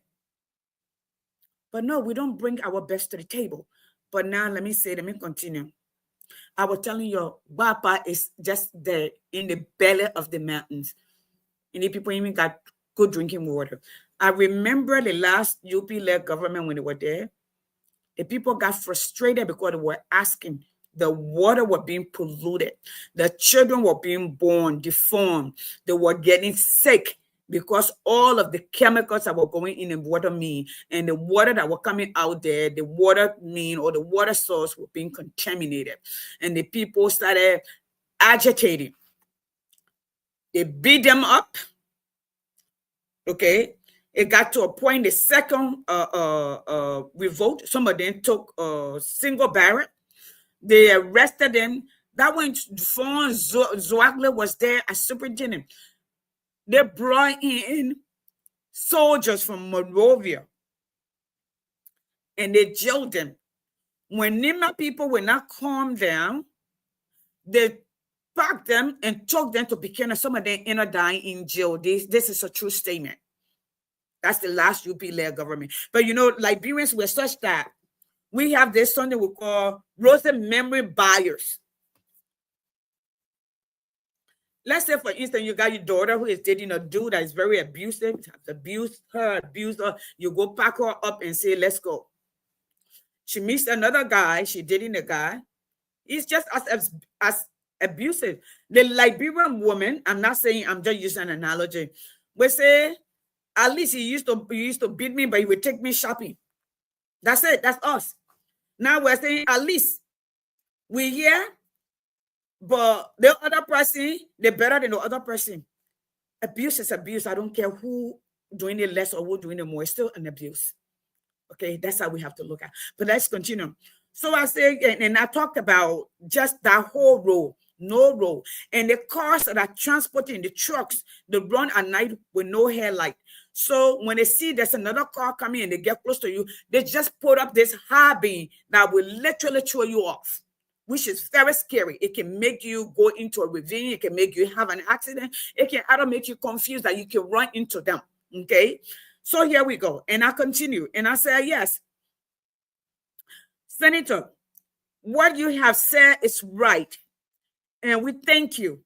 But no, we don't bring our best to the table. But now let me continue. I was telling you, Bapa is just there in the belly of the mountains. And the people even got good drinking water. I remember the last UP-led government when they were there, the people got frustrated because they were asking. The water was being polluted. The children were being born, deformed. They were getting sick. Because all of the chemicals that were going in the water mean, and the water that were coming out there, the water mean or the water source were being contaminated. And the people started agitating. They beat them up. Okay. It got to a point, the second revolt, some of them took a single barrel. They arrested them. That when Fawn Zwagler was there as superintendent, they brought in soldiers from Monrovia and they jailed them. When Nima people were not calmed down, they packed them and took them to Buchanan. Some of them ended up dying in jail. This is a true statement. That's the last UP-led government. But you know, Liberians were such that we have this something we call Rosa memory buyers. Let's say, for instance, you got your daughter who is dating a dude that is very abusive, abuse her. You go pack her up and say, let's go. She meets another guy. She dating a guy. He's just as abusive. The Liberian woman, I'm not saying, I'm just using an analogy. We say, at least he used to beat me, but he would take me shopping. That's it. That's us. Now we're saying, at least we're here. But the other person, they're better than the other person. Abuse is abuse. I don't care who doing it less or who doing it more. It's still an abuse. Okay, that's how we have to look at. But let's continue. So I say, and I talked about just that whole road, no road. And the cars that are transporting the trucks, they run at night with no headlight. So when they see there's another car coming and they get close to you, they just put up this high beam that will literally throw you off, which is very scary. It can make you go into a ravine. It can make you have an accident. It can either make you confused that you can run into them, okay? So here we go. And I continue. And I say, yes, Senator, what you have said is right. And we thank you.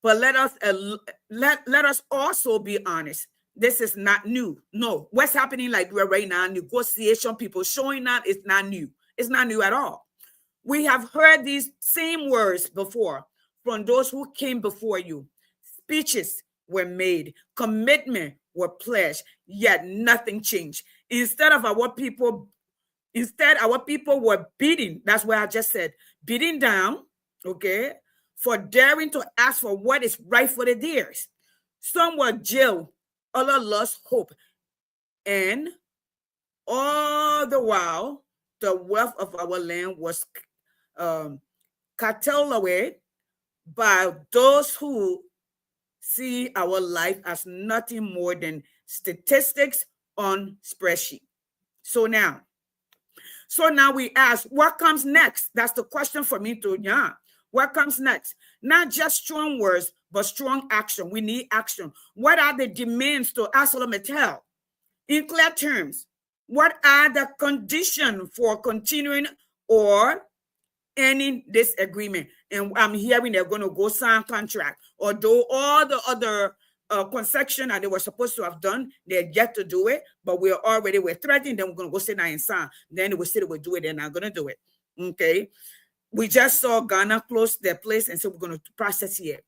But let us also be honest. This is not new. No, what's happening like right now, negotiation, people showing up, it's not new. It's not new at all. We have heard these same words before from those who came before you. Speeches were made, commitment were pledged, yet nothing changed. Instead, our people were beaten. That's what I just said, beaten down, okay, for daring to ask for what is rightfully theirs. Some were jailed, others lost hope, and all the while, the wealth of our land was carteled away by those who see our life as nothing more than statistics on spreadsheet. So now we ask, what comes next? That's the question for me to Jan. What comes next? Not just strong words, but strong action. We need action. What are the demands to ArcelorMittal? In clear terms, what are the conditions for continuing or ending this agreement? And I'm hearing they're going to go sign contract, although all the other concession that they were supposed to have done, they're yet to do it, but we're threatening them. We're going to go sit down and sign. Then they will say they will do it. They're not going to do it. Okay. We just saw Ghana close their place and said, we're going to process here.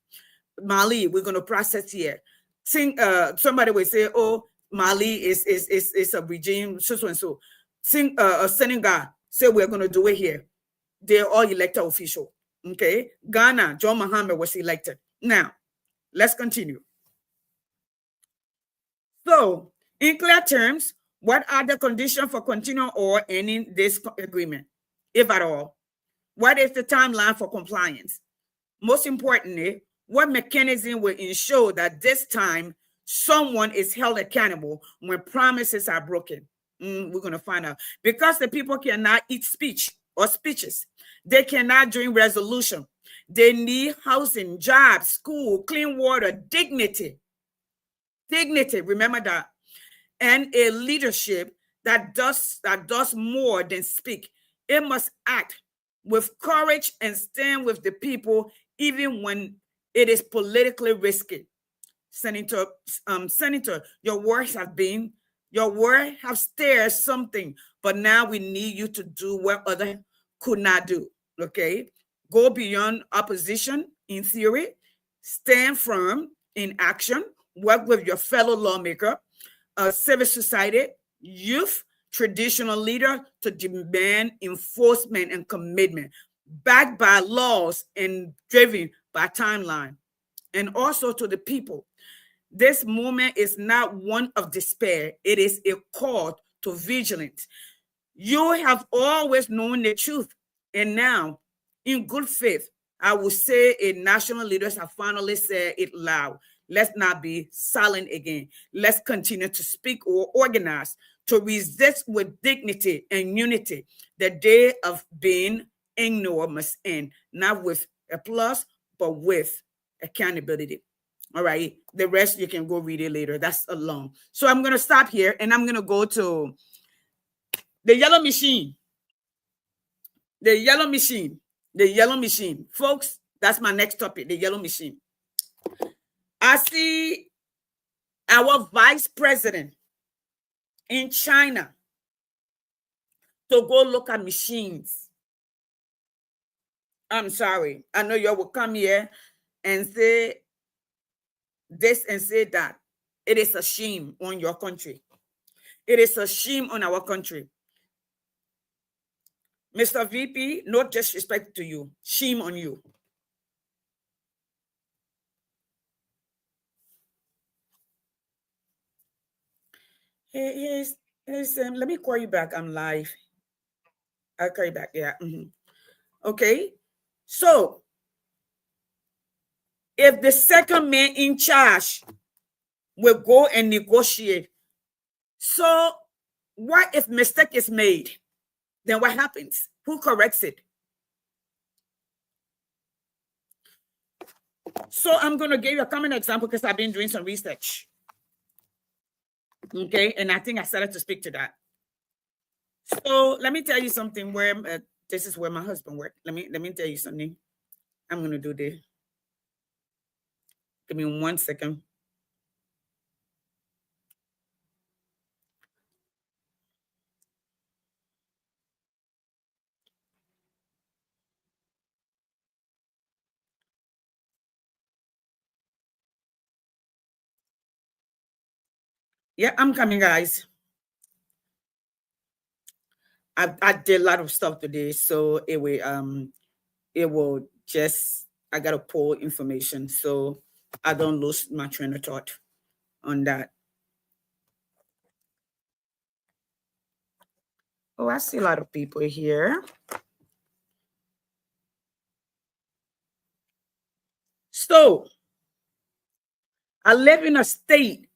Mali, we're going to process here. Somebody will say, oh, Mali is a regime, so and so. Senegal, say we're going to do it here. They're all elected official. Okay. Ghana, John Mahama was elected. Now, let's continue. So, in clear terms, what are the conditions for continuing or ending this agreement, if at all? What is the timeline for compliance? Most importantly, what mechanism will ensure that this time someone is held accountable when promises are broken? We're going to find out. Because the people cannot eat speech or speeches. They cannot drink resolution. They need housing, jobs, school, clean water, dignity. Dignity, remember that. And a leadership that does more than speak. It must act with courage and stand with the people, even when it is politically risky. Senator, your words have stirred something, but now we need you to do what others could not do. Okay, go beyond opposition in theory, stand firm in action, work with your fellow lawmaker, civil society, youth, traditional leader to demand enforcement and commitment, backed by laws and driven by timeline. And also to the people, this moment is not one of despair. It is a call to vigilance. You have always known the truth. And now, in good faith, I will say national leaders have finally said it loud. Let's not be silent again. Let's continue to speak or organize to resist with dignity and unity. The day of being ignored must end, not with applause, but with accountability. All right. The rest you can go read it later. That's long. So I'm going to stop here and I'm going to go to the yellow machine. The yellow machine. The yellow machine. Folks, that's my next topic, the yellow machine. I see our vice president in China to go look at machines. I'm sorry. I know you will come here and say this and say that. It is a shame on your country. It is a shame on our country. Mr. VP, no disrespect to you. Shame on you. Hey, let me call you back. I'm live. I'll call you back. Yeah. Okay. So, if the second man in charge will go and negotiate, so what if mistake is made? Then what happens? Who corrects it? So I'm going to give you a common example because I've been doing some research. Okay, and I think I started to speak to that. So let me tell you something. Where this is where my husband worked. Let me tell you something. I'm gonna do this. Give me 1 second. Yeah, I'm coming, guys. I did a lot of stuff today, so it will just, I gotta pull information so I don't lose my train of thought on that. Oh, I see a lot of people here. So I live in a state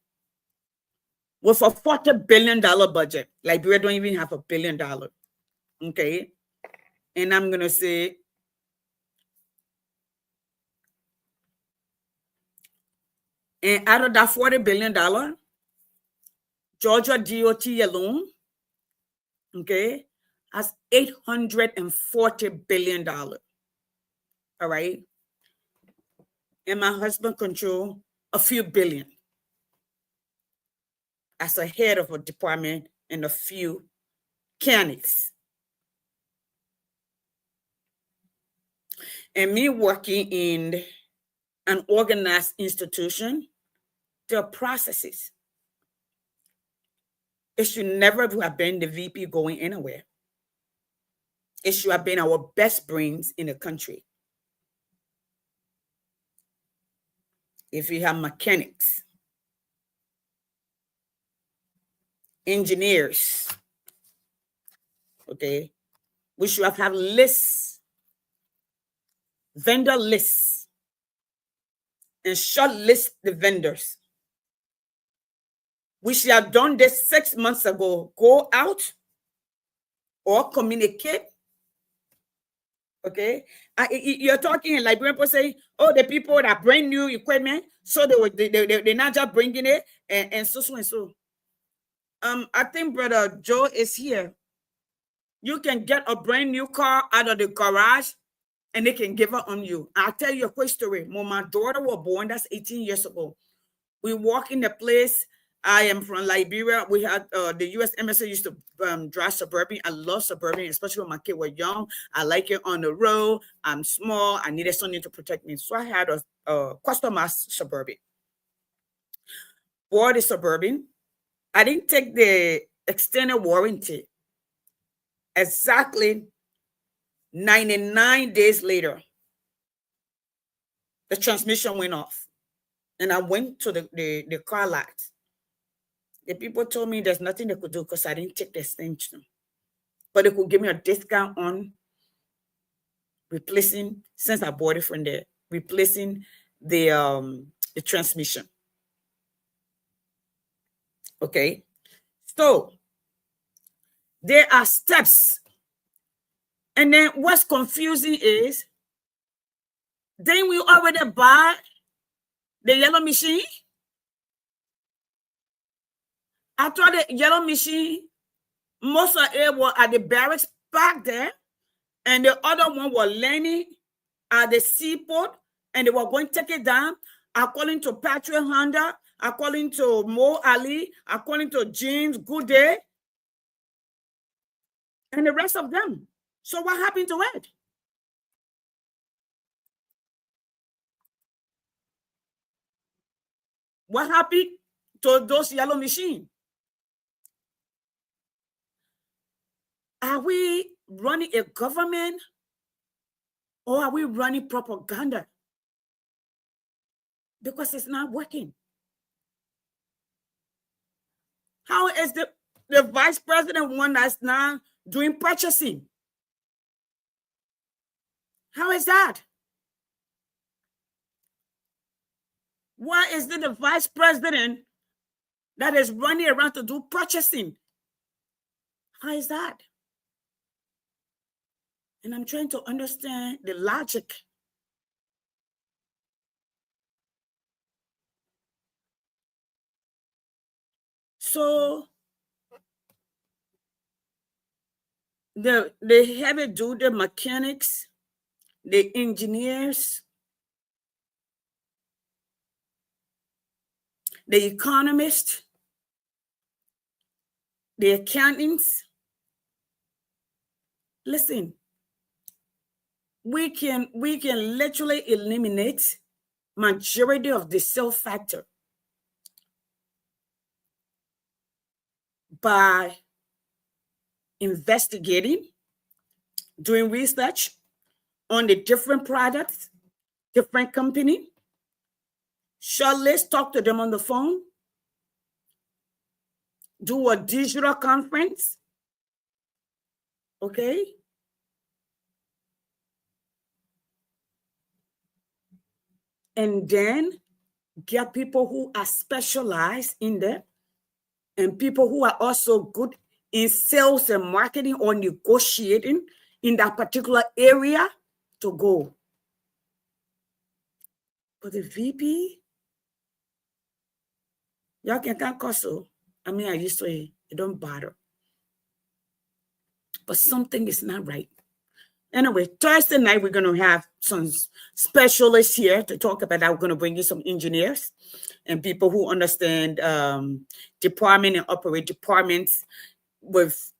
with a $40 billion budget. Liberia don't even have $1 billion. Okay. And I'm gonna say, and out of that $40 billion, Georgia DOT alone, okay, has $840 billion. All right. And my husband control a few billion as a head of a department and a few counties. And me working in an organized institution, there are processes. It should never have been the VP going anywhere. It should have been our best brains in the country. If we have mechanics, engineers, okay, we should have had lists, vendor lists, and shortlist the vendors. We should have done this 6 months ago. Go out or communicate. Okay, you're talking in Liberian people say, oh, the people that bring new equipment, so they're not just bringing it and so. I think Brother Joe is here. You can get a brand new car out of the garage and they can give it on you. I'll tell you a quick story. When my daughter was born, that's 18 years ago. We walk in the place. I am from Liberia. We had the U.S. embassy used to drive Suburban. I love Suburban, especially when my kids were young. I like it on the road. I'm small. I needed something to protect me. So I had a customized Suburban. Bought the Suburban. I didn't take the extended warranty. Exactly 99 days later, the transmission went off. And I went to the car lot. The people told me there's nothing they could do because I didn't take the extension. But they could give me a discount on replacing, since I bought it from there, replacing the transmission. Okay. So there are steps. And then what's confusing is, then we already buy the yellow machine. I thought the yellow machine, most of it was at the barracks back there, and the other one was landing at the seaport, and they were going to take it down. According to Patrick Honda, according to Mo Ali, according to James Goodday, and the rest of them. So what happened to it? What happened to those yellow machines? Are we running a government or are we running propaganda? Because it's not working. How is the vice president one that's now doing purchasing? How is that? Why is it the vice president that is running around to do purchasing? How is that? And I'm trying to understand the logic. So the heavy duty mechanics, the engineers, the economists, the accountants. Listen, we can literally eliminate majority of the sale factor by investigating, doing research on the different products, different company. Shortlist, talk to them on the phone, do a digital conference, okay? And then get people who are specialized in that and people who are also good in sales and marketing or negotiating in that particular area to go. But the VP, y'all can cussle. I mean, I used to say, it don't bother. But something is not right. Anyway, Thursday night, we're going to have some specialists here to talk about that. We're going to bring you some engineers and people who understand department and operate departments with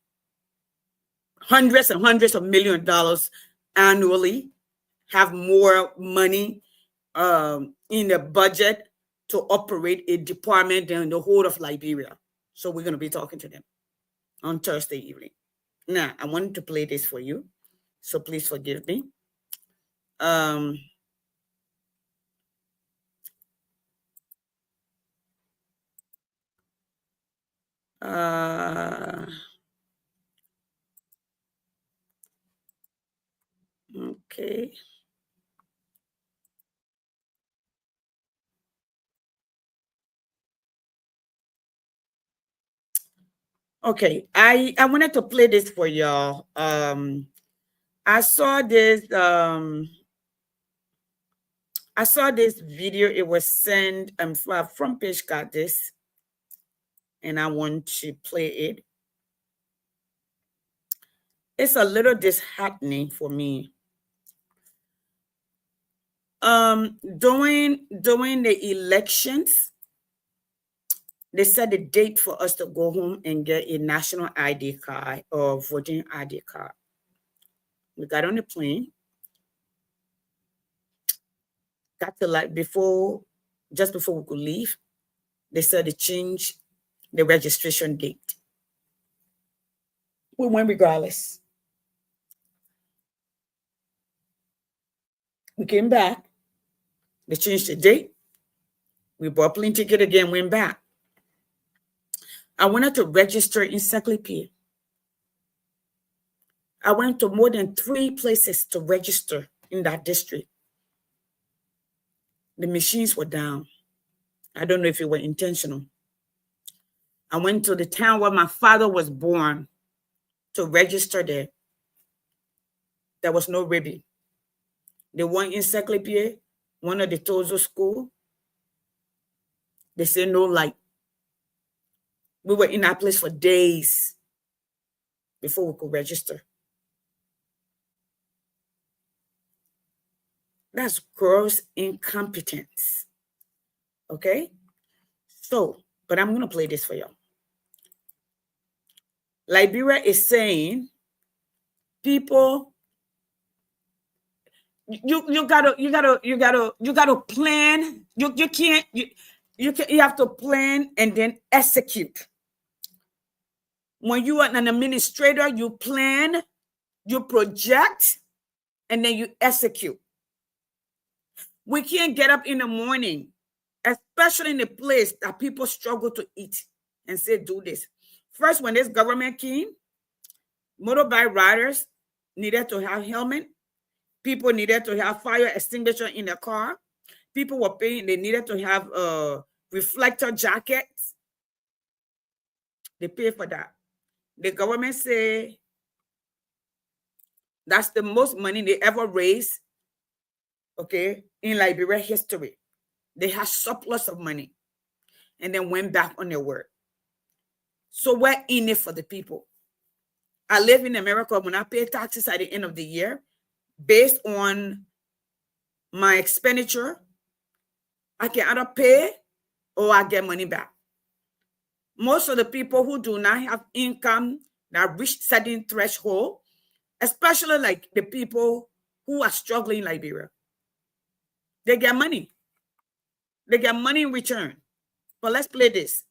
hundreds and hundreds of $millions of dollars annually, have more money in the budget to operate a department in the whole of Liberia. So we're going to be talking to them on Thursday evening. Now, I wanted to play this for you, so please forgive me. Okay. Okay, I wanted to play this for y'all. I saw this video. It was sent Front Page got this, and I want to play it. It's a little disheartening for me. During the elections, they set a date for us to go home and get a national ID card or voting ID card. We got on the plane, got to just before we could leave, they said to change the registration date. We went regardless. We came back, they changed the date. We bought plane ticket again, went back. I wanted to register encyclopedia. I went to more than 3 places to register in that district. The machines were down. I don't know if it were intentional. I went to the town where my father was born to register there. There was no ribbon. The one encyclopedia, one of the Tozo school, they said no light. We were in that place for days before we could register. That's gross incompetence. Okay? So, but I'm going to play this for y'all. Liberia is saying, people, you gotta plan. You have to plan and then execute. When you are an administrator, you plan, you project, and then you execute. We can't get up in the morning, especially in a place that people struggle to eat, and say, do this. First, when this government came, motorbike riders needed to have helmet. People needed to have fire extinguisher in their car. People were paying, they needed to have reflector jackets. They pay for that. The government say that's the most money they ever raised, okay, in Liberia history. They had surplus of money and then went back on their word. So we're in it for the people. I live in America. When I pay taxes at the end of the year, based on my expenditure, I can either pay or I get money back. Most of the people who do not have income that reach certain threshold, especially like the people who are struggling in Liberia, they get money. They get money in return. But let's play this.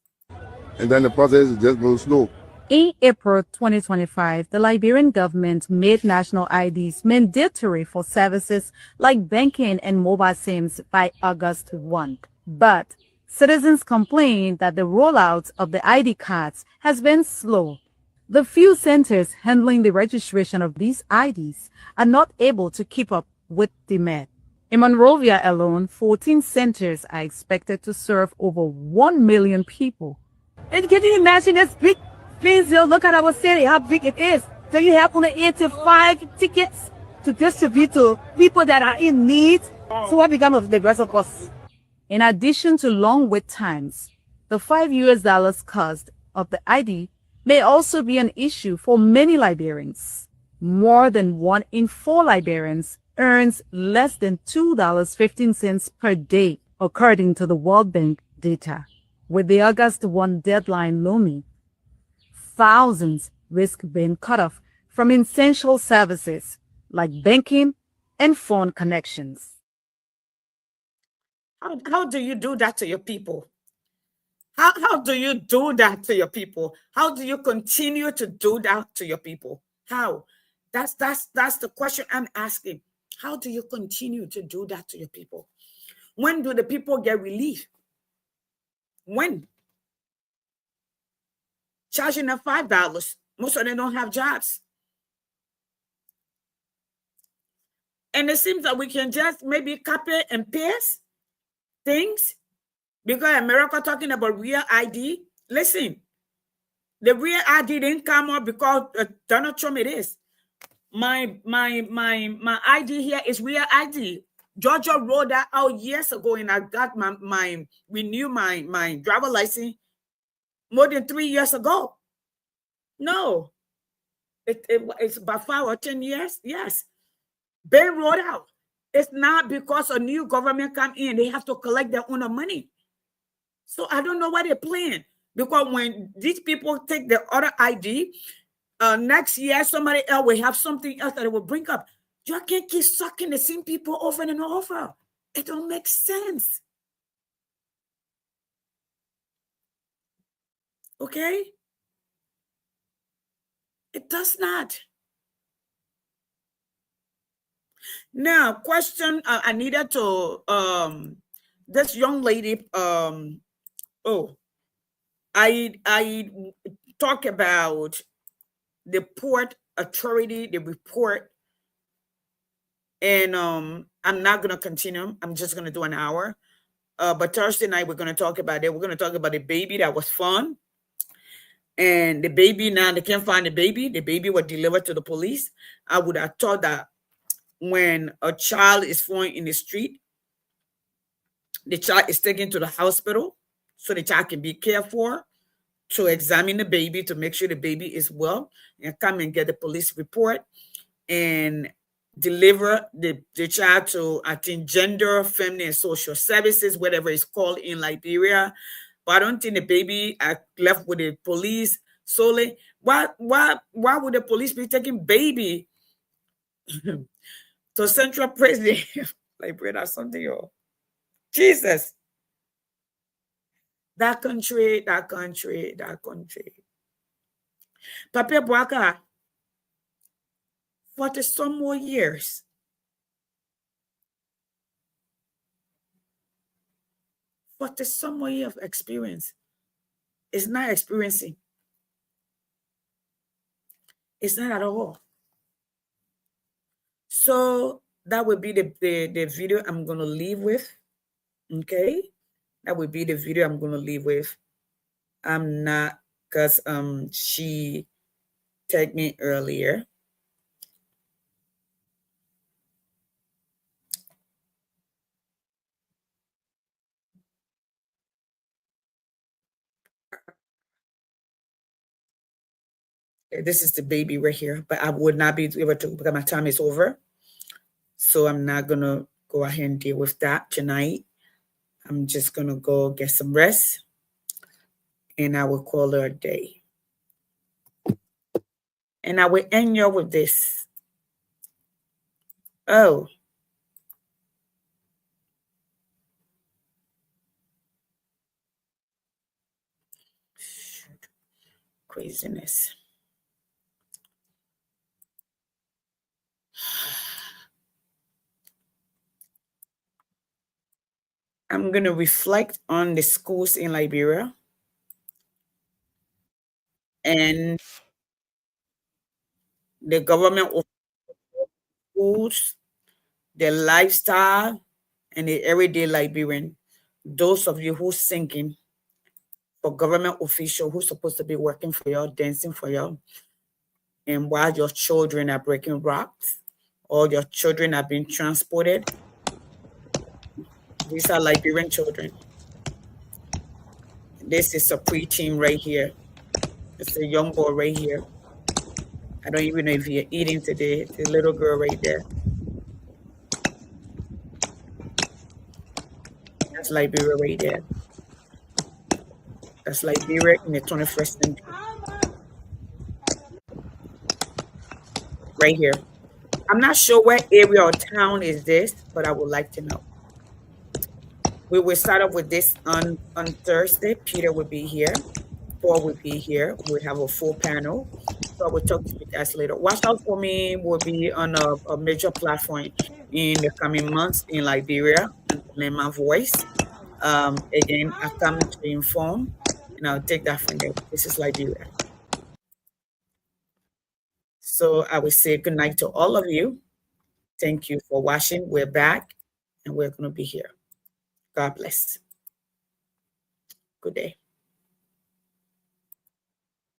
and then the process is just go slow. In April 2025, the Liberian government made national IDs mandatory for services like banking and mobile SIMs by August 1. But citizens complain that the rollout of the ID cards has been slow. The few centers handling the registration of these IDs are not able to keep up with demand. In Monrovia alone, 14 centers are expected to serve over 1 million people. And can you imagine this big Please look at our city, how big it is. So you have only 85 tickets to distribute to people that are in need. So what becomes of the rest of us? In addition to long wait times, the $5 cost of the ID may also be an issue for many Liberians. More than 1 in 4 Liberians earns less than $2.15 per day, according to the World Bank data. With the August 1 deadline looming, thousands risk being cut off from essential services like banking and phone connections. How do you do that to your people? How do you do that to your people? How do you continue to do that to your people? How? That's the question I'm asking. How do you continue to do that to your people? When do the people get relief? When? Charging them $5. Most of them don't have jobs. And it seems that we can just maybe copy and paste things because America talking about real ID. Listen, the real ID didn't come up because Donald Trump it is. My ID here is real ID. Georgia rolled that out years ago, and I got renew my driver license more than 3 years ago. No, it's about 5 or 10 years. Yes, been rolled out. It's not because a new government come in, they have to collect their own money. So I don't know what they're playing. Because when these people take the other ID, next year somebody else will have something else that it will bring up. You can't keep sucking the same people over and over. It don't make sense. Okay? It does not. Now, question I needed to this young lady I talk about the port authority, the report, and I'm not gonna continue. I'm just gonna do an hour. But Thursday night we're gonna talk about it. We're gonna talk about the baby that was found. And the baby, now they can't find the baby. The baby was delivered to the police. I would have thought that when a child is found in the street, the child is taken to the hospital so the child can be cared for, to examine the baby to make sure the baby is well, and come and get the police report and deliver the child to, I think, Gender, Family, and Social Services, whatever it's called in Liberia. But I don't think the baby are left with the police solely. Why would the police be taking baby to Central Prison? Liberia, that's something, yo. Jesus. That country. Papa Boaka, 40 some more years. But there's some way of experience. It's not experiencing. It's not at all. So that would be the video I'm going to leave with. Okay? That would be the video I'm going to leave with. I'm not, because she tagged me earlier. This is the baby right here, but I would not be able to because my time is over. So I'm not going to go ahead and deal with that tonight. I'm just going to go get some rest, and I will call her a day. And I will end you with this. Oh. Craziness. I'm going to reflect on the schools in Liberia and the government schools, the lifestyle, and the everyday Liberian. Those of you who's thinking for government official who's supposed to be working for y'all, dancing for y'all, and while your children are breaking rocks, or your children are being transported, these are Liberian children. This is a preteen right here. It's a young boy right here. I don't even know if you're eating today. It's a little girl right there. That's Liberia right there. That's Liberia in the 21st century. Right here. I'm not sure what area or town is this, but I would like to know. We will start off with this on Thursday. Peter will be here. Paul will be here. We'll have a full panel. So I will talk to you guys later. Watch out for me. We'll be on a major platform in the coming months in Liberia and lend my voice. Again, I come to inform, and I'll take that from there. This is Liberia. So I will say good night to all of you. Thank you for watching. We're back, and we're going to be here. God bless. Good day.